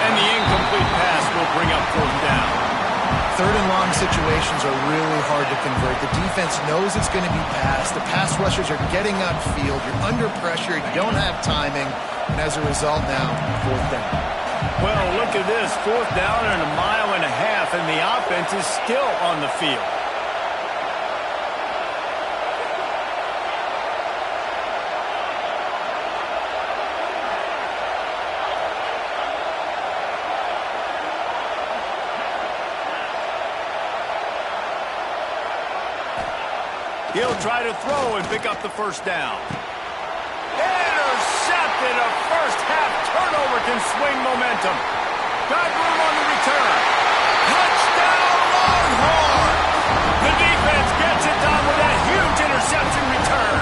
And the incomplete pass will bring up 4th down. 3rd and long situations are really hard to convert. The defense knows it's going to be passed. The pass rushers are getting upfield. You're under pressure. You don't have timing. And as a result now, 4th down. Well, look at this. 4th down and 1.5 miles, and the offense is still on the field. He'll try to throw and pick up the 1st down. Intercepted. A first-half turnover can swing momentum. Got room on the return. Touchdown, Longhorn! The defense gets it done with that huge interception return.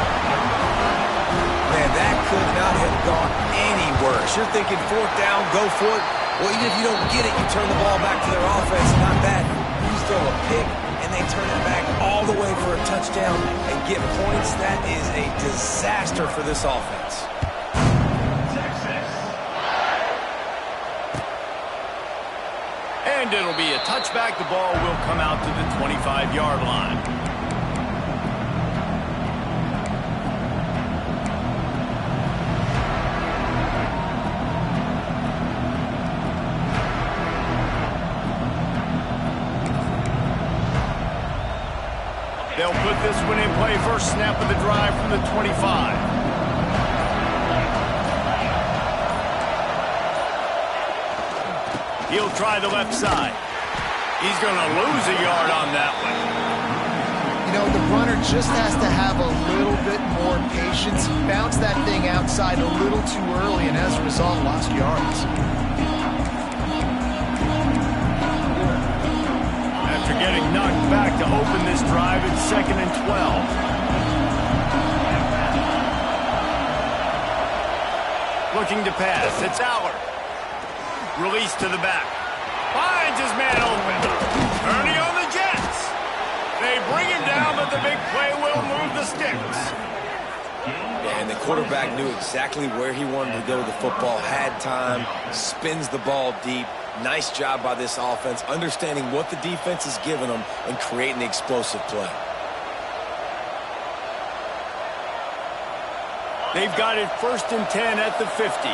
Man, that could not have gone any worse. You're thinking 4th down, go for it. Well, even if you don't get it, you turn the ball back to their offense. Not that. You throw a pick, and they turn it back all the way for a touchdown and get points. That is a disaster for this offense. And it'll be a touchback. The ball will come out to the 25-yard line. They'll put this one in play. First snap of the drive from the 25. He'll try the left side. He's going to lose a yard on that one. You know, the runner just has to have a little bit more patience. He bounced that thing outside a little too early, and as a result, lost yards. After getting knocked back to open this drive, it's 2nd and 12. Looking to pass. It's Allard. Release to the back. Finds his man open. Turning on the Jets. They bring him down, but the big play will move the sticks. And the quarterback knew exactly where he wanted to go with the football, had time, spins the ball deep. Nice job by this offense, understanding what the defense is giving them and creating the explosive play. They've got it 1st and 10 at the 50.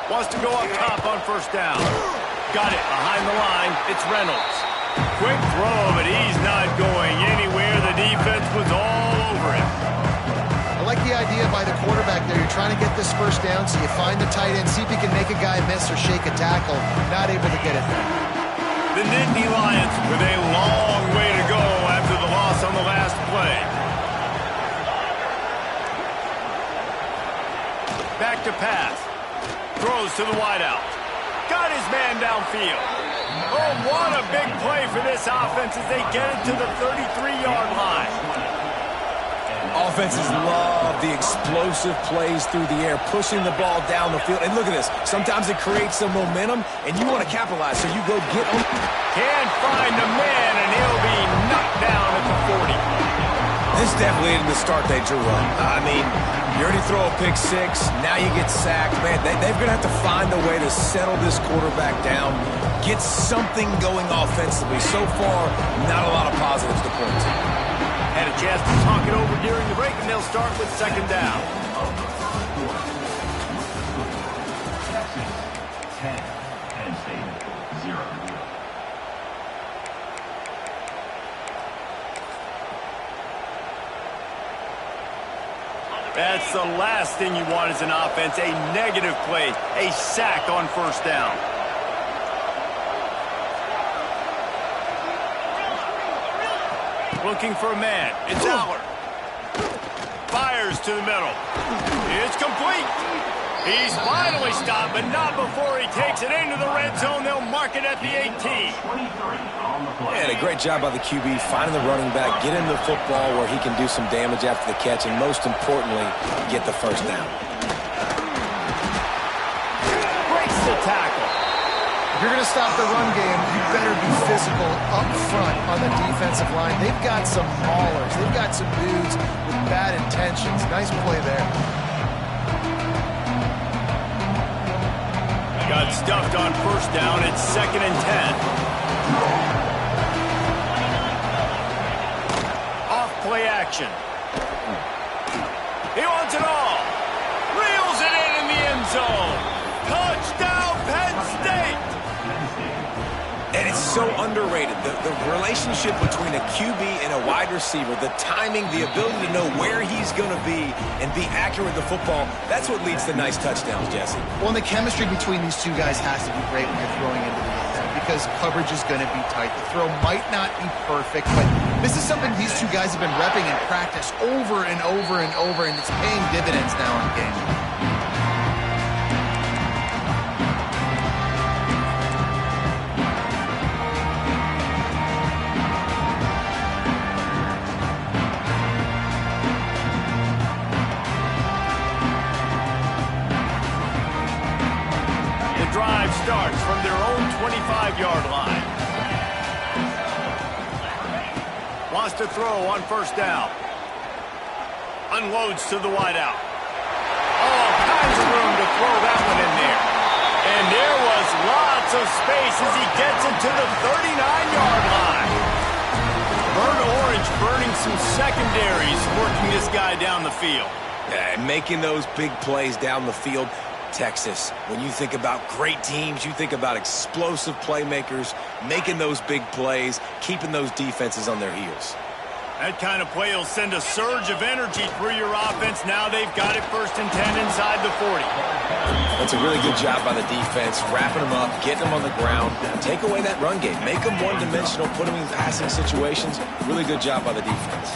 Wants to go up top on first down. Got it behind the line. It's Reynolds. Quick throw, but he's not going anywhere. The defense was all over him. I like the idea by the quarterback there. You're trying to get this first down, so you find the tight end, see if he can make a guy miss or shake a tackle. Not able to get it there. The Nittany Lions with a long way to go after the loss on the last play. Back to pass. Throws to the wideout. Got his man downfield. Oh, what a big play for this offense as they get it to the 33-yard line. Offenses love the explosive plays through the air, pushing the ball down the field. And look at this. Sometimes it creates some momentum, and you want to capitalize, so you go get him. Can't find the man, and he'll be knocked down at the 40. This definitely isn't the start they drew up. I mean, you already throw a pick six, now you get sacked. Man, they're going to have to find a way to settle this quarterback down, get something going offensively. So far, not a lot of positives to point to. Had a chance to talk it over during the break, and they'll start with second down. Texas, 10. Penn State, 0. That's the last thing you want as an offense, a negative play, a sack on first down. Looking for a man. It's Aller. Fires to the middle. It's complete. He's finally stopped, but not before he takes it into the red zone. They'll mark it at the 18. And a great job by the QB, finding the running back, get him the football where he can do some damage after the catch, and most importantly, get the first down. Breaks the tackle. If you're going to stop the run game, you better be physical up front on the defensive line. They've got some maulers. They've got some dudes with bad intentions. Nice play there. Got stuffed on first down. It's 2nd and 10. Off play action. He wants it all. Reels it in the end zone. Touchdown, Penn State. And it's so underrated. The relationship between a QB and a wide receiver, the timing, the ability to know where he's going to be and be accurate with the football, that's what leads to nice touchdowns, Jesse. Well, and the chemistry between these two guys has to be great when you're throwing into the end zone because coverage is going to be tight. The throw might not be perfect, but this is something these two guys have been repping in practice over and over and over, and it's paying dividends now in the game. Starts from their own 25-yard line. Wants to throw on first down. Unloads to the wideout. All kinds of room to throw that one in there. And there was lots of space as he gets it to the 39-yard line. Burnt orange burning some secondaries, working this guy down the field. Yeah, making those big plays down the field. Texas, when you think about great teams, you think about explosive playmakers, making those big plays, keeping those defenses on their heels. That kind of play will send a surge of energy through your offense. Now they've got it 1st and 10 inside the 40. That's a really good job by the defense, wrapping them up, getting them on the ground. Take away that run game. Make them one-dimensional, put them in passing situations. Really good job by the defense.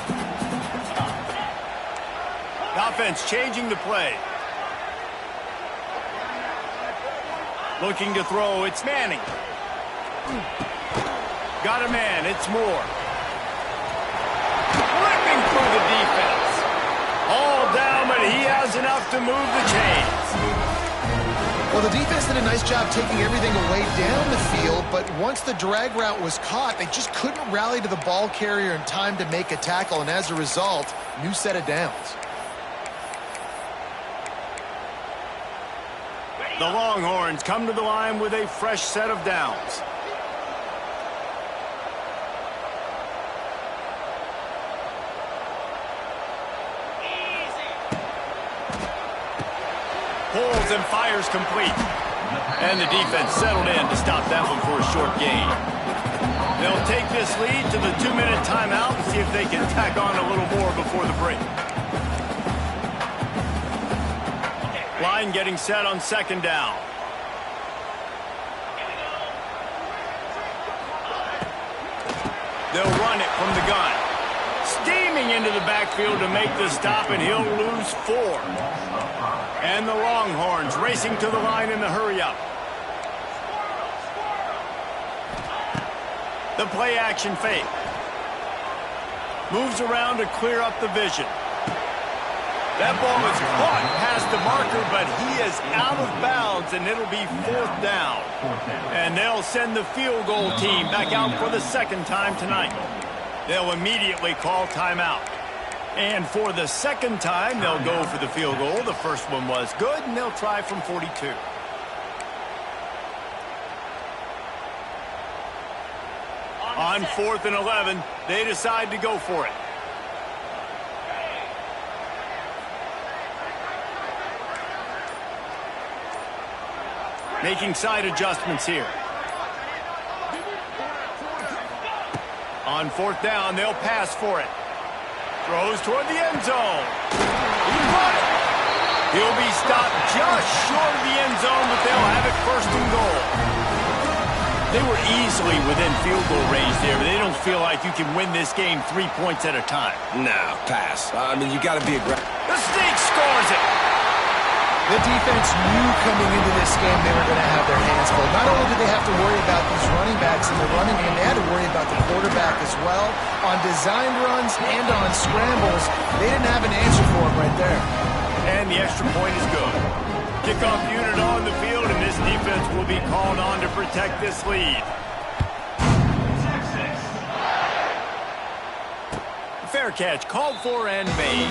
The offense changing the play. Looking to throw, it's Manning. Got a man, it's Moore. Ripping through the defense. All down, but he has enough to move the chains. Well, the defense did a nice job taking everything away down the field, but once the drag route was caught, they just couldn't rally to the ball carrier in time to make a tackle, and as a result, new set of downs. The Longhorns come to the line with a fresh set of downs. Pulls and fires complete. And the defense settled in to stop that one for a short gain. They'll take this lead to the 2-minute timeout and see if they can tack on a little more before the break. Line getting set on second down. They'll run it from the gun. Steaming into the backfield to make the stop, and he'll lose 4. And the Longhorns racing to the line in the hurry-up. The play-action fake. Moves around to clear up the vision. That ball is caught past the marker, but he is out of bounds, and it'll be 4th down. And they'll send the field goal team back out for the second time tonight. They'll immediately call timeout. And for the second time, they'll go for the field goal. The first one was good, and they'll try from 42. On 4th and 11, they decide to go for it. Making side adjustments here. On 4th down, they'll pass for it. Throws toward the end zone. He caught it. He'll be stopped just short of the end zone, but they'll have it 1st and goal. They were easily within field goal range there, but they don't feel like you can win this game 3 points at a time. No, pass. I mean, you got to be aggressive. The Snake scores it. The defense knew coming into this game they were going to have their hands full. Not only did they have to worry about these running backs in the running game, they had to worry about the quarterback as well. On designed runs and on scrambles, they didn't have an answer for him right there. And the extra point is good. Kickoff unit on the field, and this defense will be called on to protect this lead. Fair catch called for and made.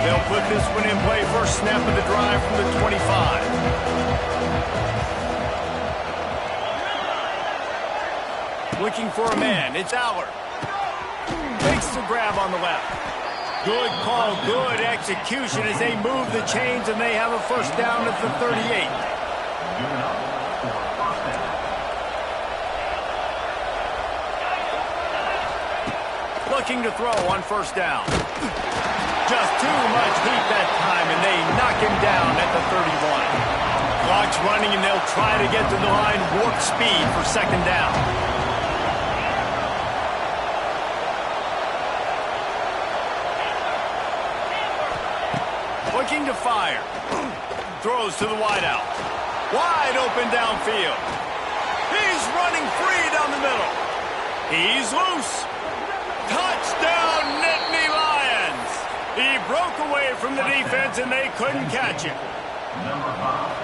They'll put this one in play. First snap of the drive from the 25. Looking for a man. It's Aller. Makes the grab on the left. Good call, good execution as they move the chains, and they have a 1st down at the 38. Looking to throw on 1st down. Just too much heat that time, and they knock him down at the 31. Clock's running, and they'll try to get to the line warp speed for 2nd down. Looking to fire. Throws to the wideout. Wide open downfield. He's running free down the middle. He's loose. Touchdown, Nittany Lions. He broke away from the defense, and they couldn't catch him.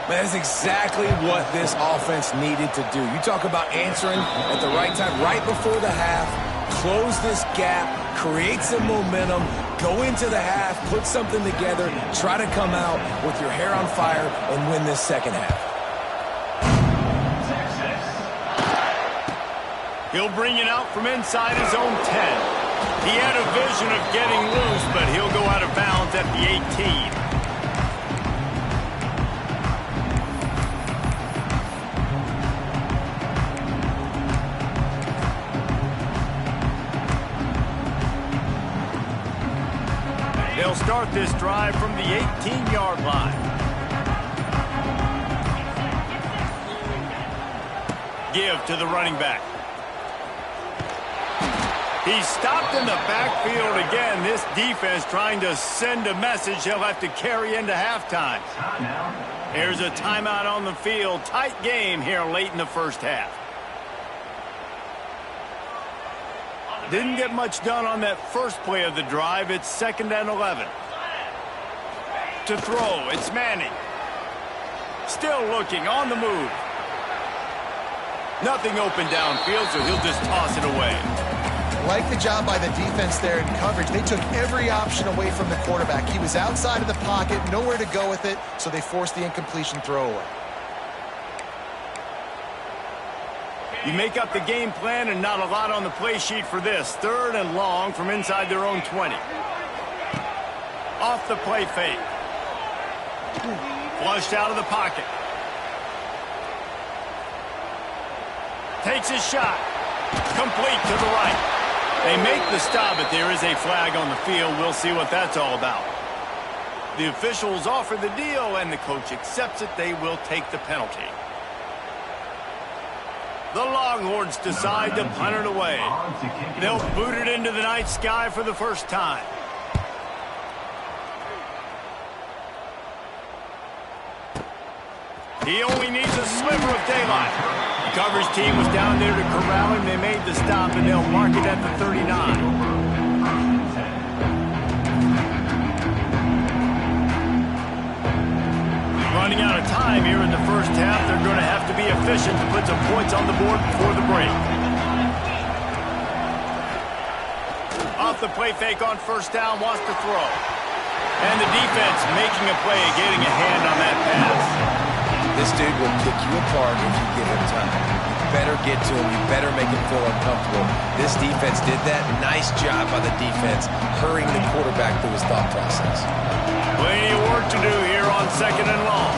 That's exactly what this offense needed to do. You talk about answering at the right time, right before the half, close this gap, create some momentum, go into the half, put something together, try to come out with your hair on fire and win this second half. He'll bring it out from inside his own 10. He had a vision of getting loose, but he'll go out of bounds at the 18. They'll start this drive from the 18-yard line. Give to the running back. He's stopped in the backfield again. This defense trying to send a message he'll have to carry into halftime. Here's a timeout on the field. Tight game here late in the 1st half. Didn't get much done on that first play of the drive. It's 2nd and 11. To throw, it's Manning. Still looking, on the move. Nothing open downfield, so he'll just toss it away. Like the job by the defense there in coverage. They took every option away from the quarterback. He was outside of the pocket, nowhere to go with it, so they forced the incompletion throwaway. You make up the game plan and not a lot on the play sheet for this. 3rd and long from inside their own 20. Off the play fake. Flushed out of the pocket. Takes his shot. Complete to the right. They make the stop, but there is a flag on the field. We'll see what that's all about. The officials offer the deal, and the coach accepts it. They will take the penalty. The Longhorns decide to punt it away. They'll boot it into the night sky for the first time. He only needs a sliver of daylight. The coverage team was down there to corral him. They made the stop, and they'll mark it at the 39. Running out of time here in the first half. They're going to have to be efficient to put some points on the board before the break. Off the play fake on first down, wants to throw. And the defense making a play, getting a hand on that pass. This dude will kick you apart if you give him time. You better get to him. You better make him feel uncomfortable. This defense did that. Nice job by the defense, hurrying the quarterback through his thought process. Plenty of work to do here on 2nd and long.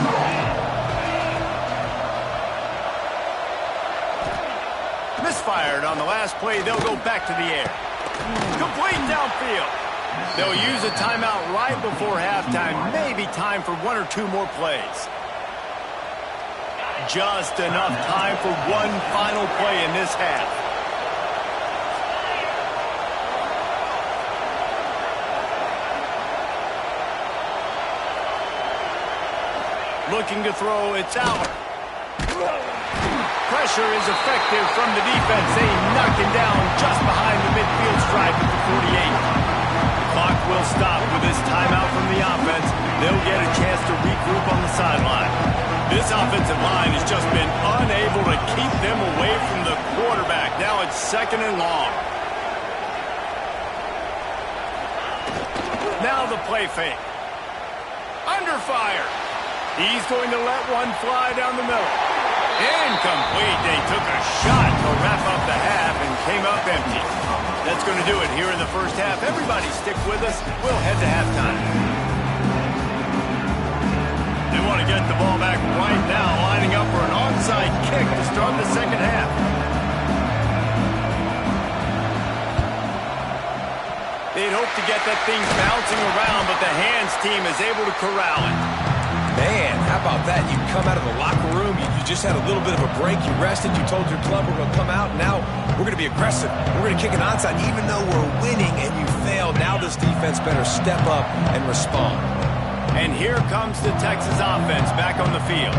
Misfired on the last play. They'll go back to the air. Complete downfield. They'll use a timeout right before halftime. Maybe time for 1 or 2 more plays. Just enough time for one final play in this half. Looking to throw, it's out. Pressure is effective from the defense. They knock him down just behind the midfield stripe at the 48. The clock will stop with this timeout from the offense. They'll get a chance to regroup on the sideline. This offensive line has just been unable to keep them away from the quarterback. Now it's 2nd and long. Now the play fake. Under fire. He's going to let one fly down the middle. Incomplete. They took a shot to wrap up the half and came up empty. That's going to do it here in the first half. Everybody stick with us. We'll head to halftime. They want to get the ball back right now, lining up for an onside kick to start the second half. They'd hope to get that thing bouncing around, but the hands team is able to corral it. Man, how about that? You come out of the locker room, you just had a little bit of a break, you rested, you told your club we're going to come out, and now we're going to be aggressive. We're going to kick an onside, even though we're winning and you failed. Now this defense better step up and respond. And here comes the Texas offense back on the field.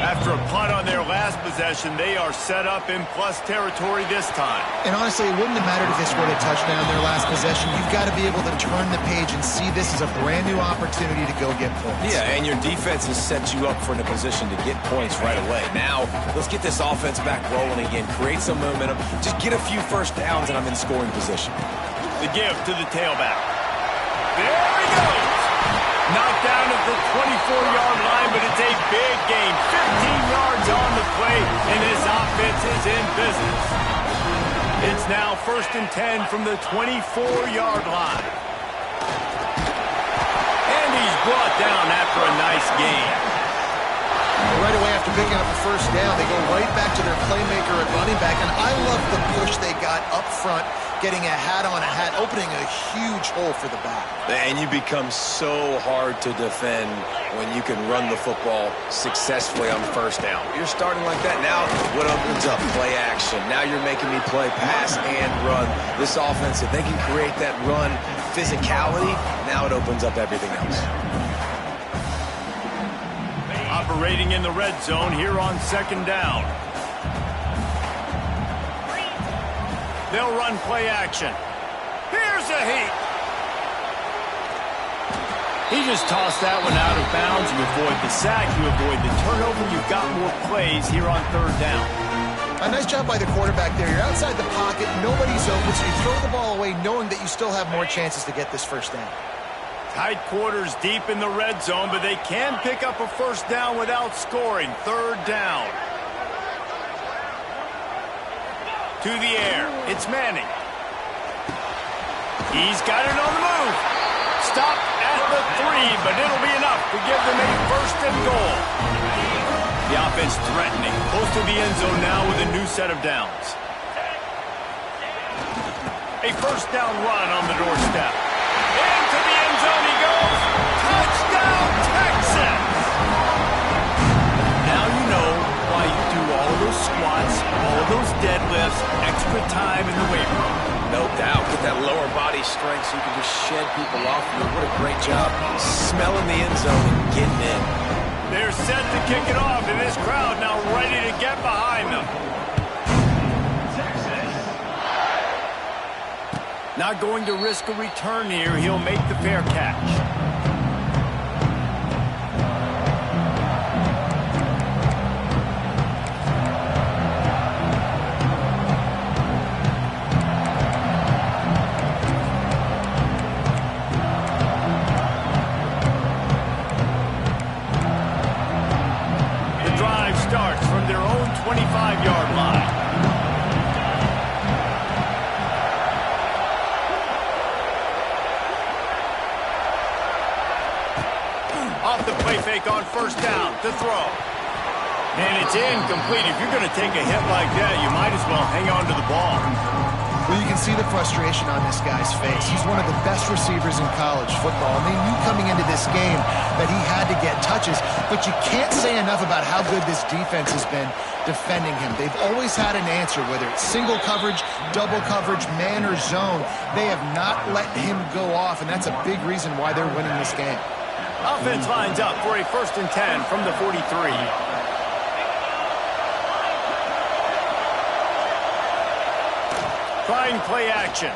After a punt on their last possession, they are set up in plus territory this time. And honestly, it wouldn't have mattered if they scored a touchdown on their last possession. You've got to be able to turn the page and see this as a brand new opportunity to go get points. Yeah, and your defense has set you up for a position to get points right away. Now, let's get this offense back rolling again. Create some momentum. Just get a few first downs, and I'm in scoring position. The give to the tailback. There he goes. Knocked down at the 24-yard line, but it's a big gain. 15 yards on the play, and this offense is in business. It's now 1st and 10 from the 24-yard line. And he's brought down after a nice gain. Right away after picking up the first down, they go right back to their playmaker at running back, and I love the push they got up front, getting a hat on a hat, opening a huge hole for the back. And you become so hard to defend when you can run the football successfully on first down. You're starting like that. Now what opens up? Play action. Now you're making me play pass and run. This offense, if they can create that run physicality, now it opens up everything else. Operating in the red zone here on 2nd down. They'll run play action. Here's a heat. He just tossed that one out of bounds. You avoid the sack. You avoid the turnover. You've got more plays here on 3rd down. A nice job by the quarterback there. You're outside the pocket, nobody's open, so you throw the ball away knowing that you still have more chances to get this first down. Tight quarters deep in the red zone, but they can pick up a first down without scoring. Third down. To the air. It's Manning. He's got it on the move. Stop at the 3, but it'll be enough to give them a first and goal. The offense threatening. Close to the end zone now with a new set of downs. A first down run on the doorstep. Into the end zone he goes. Touchdown, Texans! Now you know why you do all those squats, all those deadlifts, extra time in the weight room. No doubt. Get that lower body strength so you can just shed people off you. What a great job smelling the end zone and getting in. They're set to kick it off, and this crowd now ready to get behind them. Not going to risk a return here. He'll make the fair catch. Starts from their own 25-yard line. Off the play fake on first down to throw. And it's incomplete. If you're going to take a hit like that, you might as well hang on to the ball. Well, you can see the frustration on this guy's face. He's one of the best receivers in college football, and they knew coming into this game that he had to get touches, but you can't say enough about how good this defense has been defending him. They've always had an answer, whether it's single coverage, double coverage, man or zone. They have not let him go off, and that's a big reason why they're winning this game. Offense lines up for a 1st and 10 from the 43. Trying play action.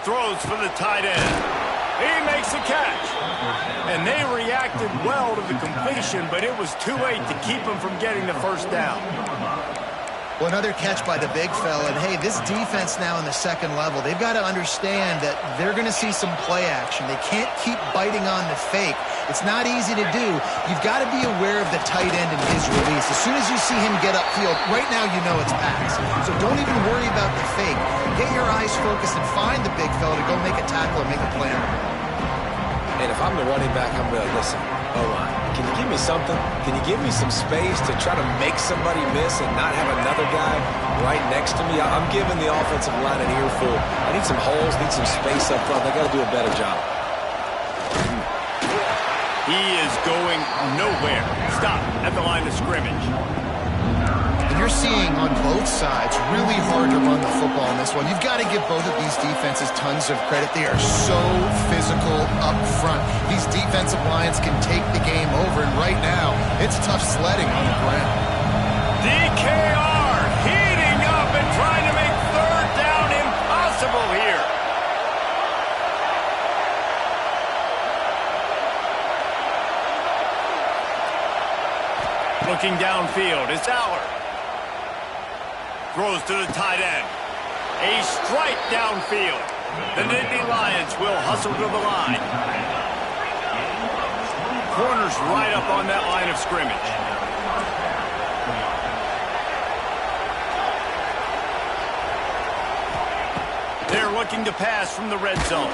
Throws for the tight end. He makes a catch. And they reacted well to the completion, but it was too late to keep him from getting the first down. Well, another catch by the big fella. And, hey, this defense now in the second level, they've got to understand that they're going to see some play action. They can't keep biting on the fake. It's not easy to do. You've got to be aware of the tight end and his release. As soon as you see him get upfield, right now you know it's pass. So don't even worry about the fake. Get your eyes focused and find the big fella to go make a tackle or make a play on him. And if I'm the running back, I'm going to listen. O-line, can you give me something? Can you give me some space to try to make somebody miss and not have another guy right next to me? I'm giving the offensive line an earful. I need some holes, need some space up front. They got to do a better job. He is going nowhere. Stop at the line of scrimmage. And you're seeing on both sides really hard to run the football in this one. You've got to give both of these defenses tons of credit. They are so physical up front. These defensive lines can take the game over, and right now, it's tough sledding on the ground. DKR heating up and trying to make third down impossible here. Looking downfield, it's Allard. Throws to the tight end. A strike downfield. The Nittany Lions will hustle to the line. Corners right up on that line of scrimmage. They're looking to pass from the red zone.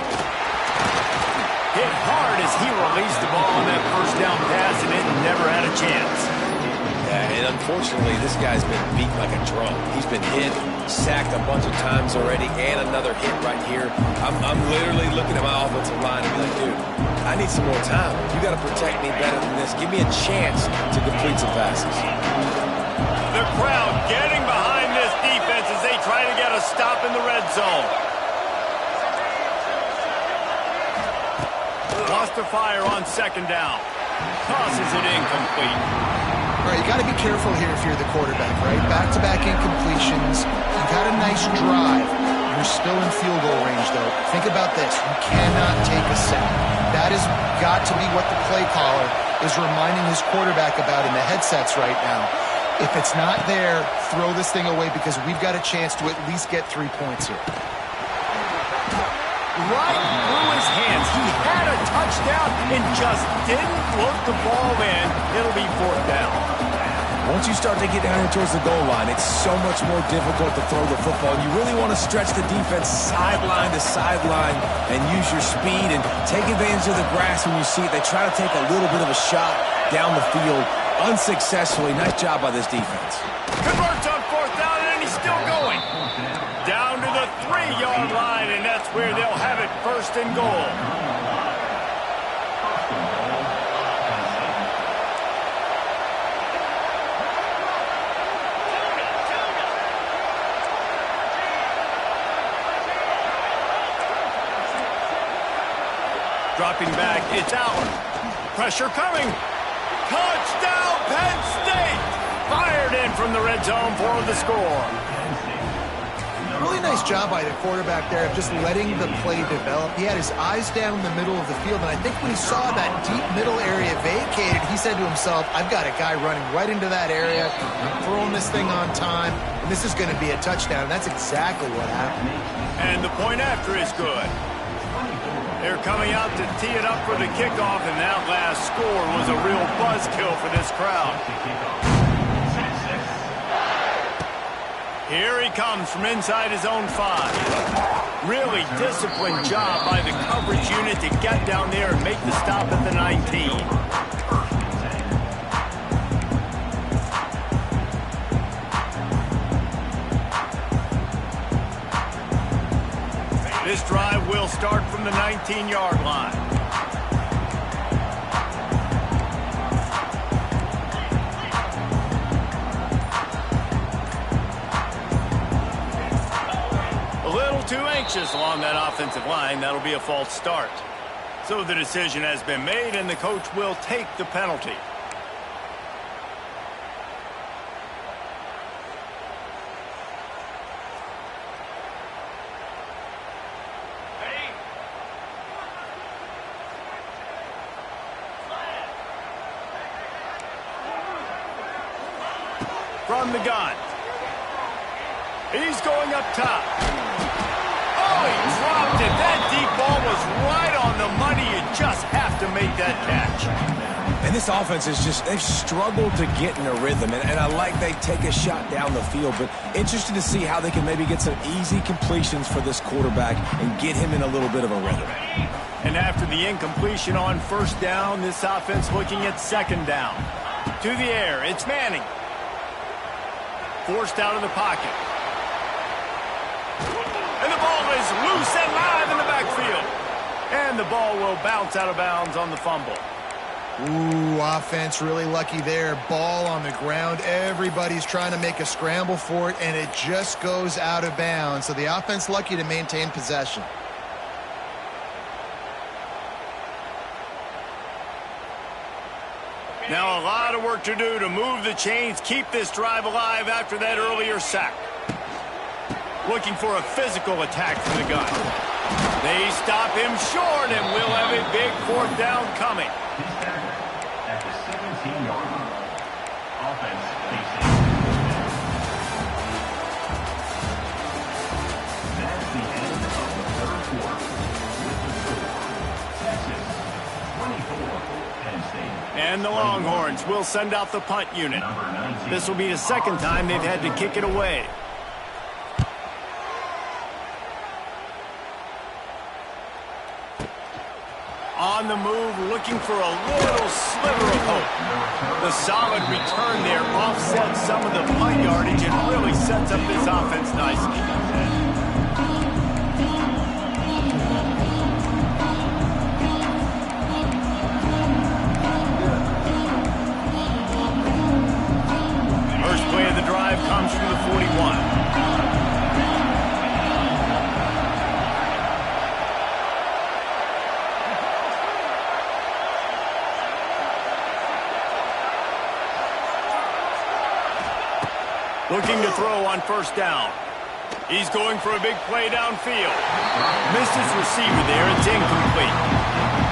Hit hard as he released the ball on that first down pass, and it never had a chance. And unfortunately, this guy's been beat like a drum. He's been hit, sacked a bunch of times already, and another hit right here. I'm literally looking at my offensive line and be like, dude, I need some more time. You got to protect me better than this. Give me a chance to complete some passes. The crowd getting behind this defense as they try to get a stop in the red zone. Lost to fire on second down. Tosses it incomplete. All right, you got to be careful here if you're the quarterback, right? Back-to-back incompletions. You got a nice drive. You're still in field goal range, though. Think about this. You cannot take a sack. That has got to be what the play caller is reminding his quarterback about in the headsets right now. If it's not there, throw this thing away because we've got a chance to at least get 3 points here. Right through his hands. He had a touchdown and just didn't look the ball in. It'll be 4th down. Once you start to get down here towards the goal line, it's so much more difficult to throw the football. You really want to stretch the defense sideline to sideline and use your speed and take advantage of the grass when you see it. They try to take a little bit of a shot down the field unsuccessfully. Nice job by this defense. Converts on 4th down, and he's still going. Down to the 3-yard line, and that's where they'll have it, 1st and goal. Dropping back, it's Allen. Pressure coming. Touchdown, Penn State! Fired in from the red zone for the score. Really nice job by the quarterback there of just letting the play develop. He had his eyes down in the middle of the field, and I think when he saw that deep middle area vacated, he said to himself, I've got a guy running right into that area. I'm throwing this thing on time, and this is going to be a touchdown. And that's exactly what happened. And the point after is good. They're coming out to tee it up for the kickoff, and that last score was a real buzzkill for this crowd. Here he comes from inside his own 5. Really disciplined job by the coverage unit to get down there and make the stop at the 19. This drive will start from the 19-yard line. A little too anxious along that offensive line. That'll be a false start. So the decision has been made, and the coach will take the penalty. From the gun. He's going up top. Oh, he dropped it. That deep ball was right on the money. You just have to make that catch. And this offense is just, they've struggled to get in a rhythm. And I like they take a shot down the field, but interested to see how they can maybe get some easy completions for this quarterback and get him in a little bit of a rhythm. And after the incompletion on 1st down, this offense looking at 2nd down. To the air, it's Manning. Forced out of the pocket. And the ball is loose and live in the backfield. And the ball will bounce out of bounds on the fumble. Ooh, offense really lucky there. Ball on the ground. Everybody's trying to make a scramble for it, and it just goes out of bounds. So the offense lucky to maintain possession. Now a lot of work to do to move the chains, keep this drive alive after that earlier sack. Looking for a physical attack from the gun. They stop him short, and we'll have a big 4th down coming. At the 17-yard line. Offense facing. That's the end of the 3rd quarter. With the score, Texas 24, Penn State. And the Longhorns will send out the punt unit. This will be the 2nd time they've had to kick it away. On the move, looking for a little sliver of hope. The solid return there offsets some of the punt yardage and really sets up this offense nicely. First play of the drive comes from the 41. Looking to throw on 1st down. He's going for a big play downfield. Missed his receiver there. It's incomplete.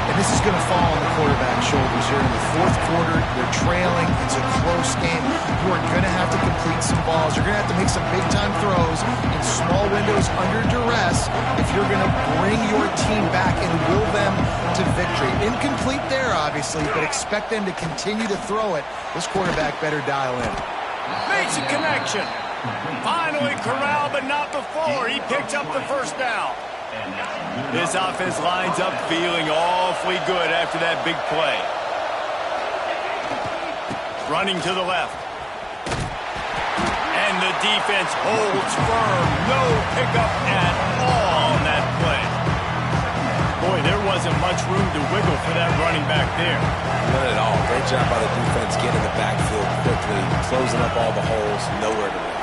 And this is going to fall on the quarterback's shoulders here in the fourth quarter. They're trailing. It's a close game. You are going to have to complete some balls. You're going to have to make some big-time throws in small windows under duress if you're going to bring your team back and will them to victory. Incomplete there, obviously, but expect them to continue to throw it. This quarterback better dial in. Makes a connection. Finally corralled, but not before. He picks up the first down. This offense lines up feeling awfully good after that big play. Running to the left. And the defense holds firm. No pickup at all on that play. Boy, there wasn't much room to wiggle for that running back there. None at all. Great job by the defense getting the backfield quickly, closing up all the holes, nowhere to run.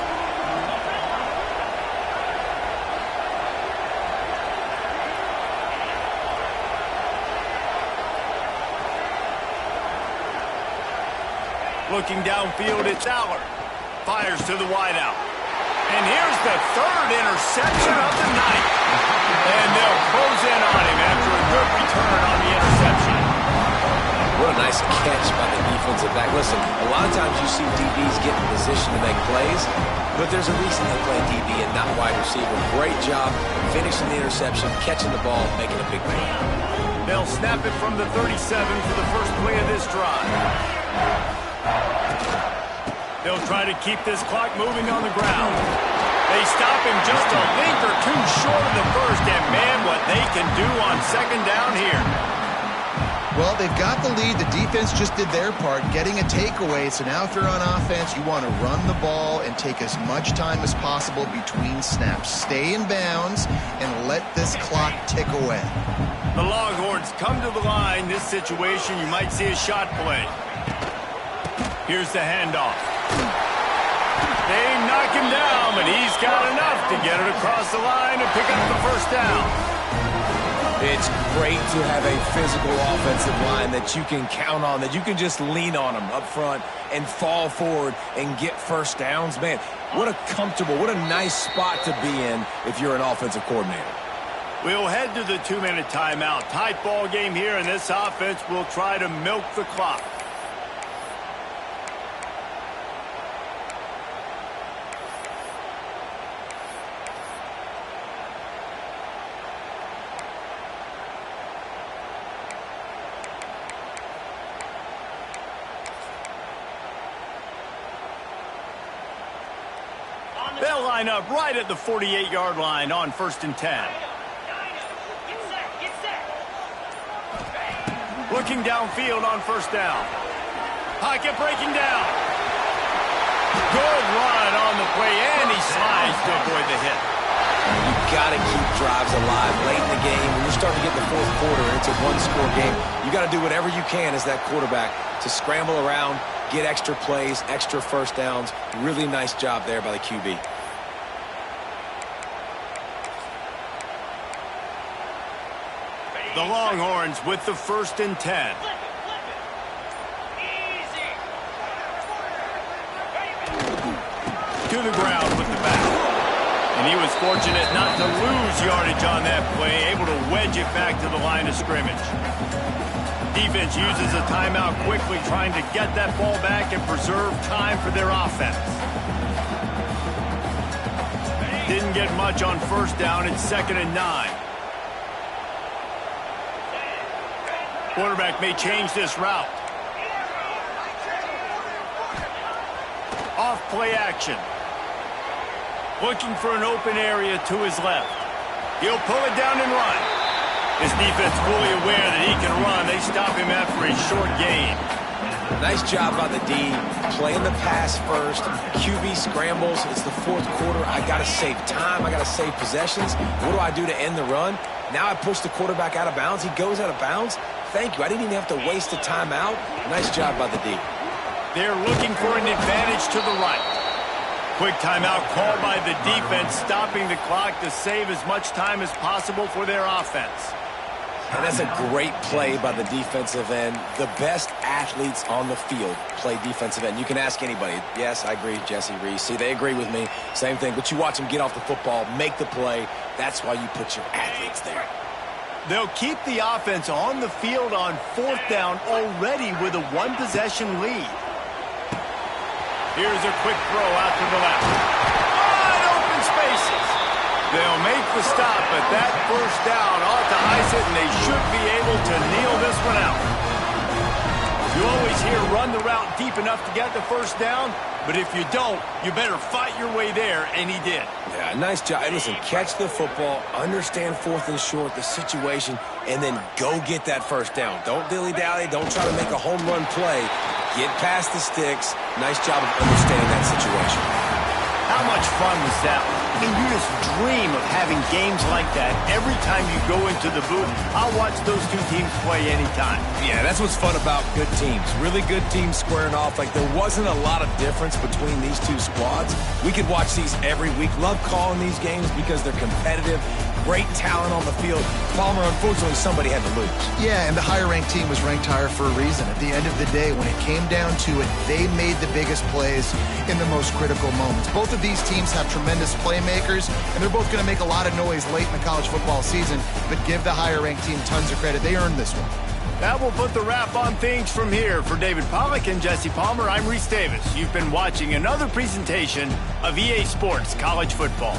Looking downfield, it's Aller. Fires to the wideout. And here's the third interception of the night. And they'll close in on him after a good return on the interception. What a nice catch by the defensive back. Listen, a lot of times you see DBs get in position to make plays, but there's a reason they play DB and not wide receiver. Great job finishing the interception, catching the ball, making a big play. They'll snap it from the 37 for the first play of this drive. They'll try to keep this clock moving on the ground. They stop him just a link or two short of the first, and man, what they can do on second down here. Well, they've got the lead. The defense just did their part, getting a takeaway. So now if you're on offense, you want to run the ball and take as much time as possible between snaps. Stay in bounds and let this clock tick away. The Longhorns come to the line. This situation, you might see a shot play. Here's the handoff. They knock him down, but he's got enough to get it across the line and pick up the first down. It's great to have a physical offensive line that you can count on, that you can just lean on them up front and fall forward and get first downs. Man, what a comfortable, what a nice spot to be in if you're an offensive coordinator. We'll head to the 2-minute timeout. Tight ball game here, and this offense will try to milk the clock. They'll line up right at the 48-yard line on 1st and 10. Looking downfield on 1st down. Pocket breaking down. Good run on the play, and he slides to avoid the hit. You've got to keep drives alive late in the game. When you're starting to get in the fourth quarter and it's a one-score game, you got to do whatever you can as that quarterback to scramble around, get extra plays, extra first downs. Really nice job there by the QB. The Longhorns with the 1st and 10. To the ground with the back. And he was fortunate not to lose yardage on that play, able to wedge it back to the line of scrimmage. Defense uses a timeout quickly, trying to get that ball back and preserve time for their offense. Didn't get much on 1st down. It's 2nd and 9. Quarterback may change this route. Off play action. Looking for an open area to his left. He'll pull it down and run. His defense fully aware that he can run. They stop him after a short gain. Nice job by the D, playing the pass first. QB scrambles. It's the fourth quarter. I got to save time. I got to save possessions. What do I do to end the run? Now I push the quarterback out of bounds. He goes out of bounds. Thank you. I didn't even have to waste a timeout. Nice job by the D. They're looking for an advantage to the right. Quick timeout called by the defense, stopping the clock to save as much time as possible for their offense. And that's a great play by the defensive end. The best athletes on the field play defensive end. You can ask anybody. Yes, I agree, Jesse Reese. See, they agree with me. Same thing. But you watch them get off the football, make the play. That's why you put your athletes there. They'll keep the offense on the field on 4th down already with a one-possession lead. Here's a quick throw out to the left. Wide open spaces. They'll make the stop, but that first down ought to ice it, and they should be able to kneel this one out. You always hear run the route deep enough to get the first down, but if you don't, you better fight your way there, and he did. Yeah, nice job. Hey, listen, catch the football, understand 4th and short, the situation, and then go get that first down. Don't dilly-dally. Don't try to make a home run play. Get past the sticks. Nice job of understanding that situation. How much fun was that? I mean, you just dream of having games like that every time you go into the booth. I'll watch those two teams play anytime. Yeah, that's what's fun about good teams. Really good teams squaring off. Like, there wasn't a lot of difference between these two squads. We could watch these every week. Love calling these games because they're competitive. Great talent on the field. Palmer, unfortunately, somebody had to lose. Yeah, and the higher-ranked team was ranked higher for a reason. At the end of the day, when it came down to it, they made the biggest plays in the most critical moments. Both of these teams have tremendous playmakers, and they're both going to make a lot of noise late in the college football season, but give the higher-ranked team tons of credit. They earned this one. That will put the wrap on things from here. For David Pollack and Jesse Palmer, I'm Reese Davis. You've been watching another presentation of EA Sports College Football.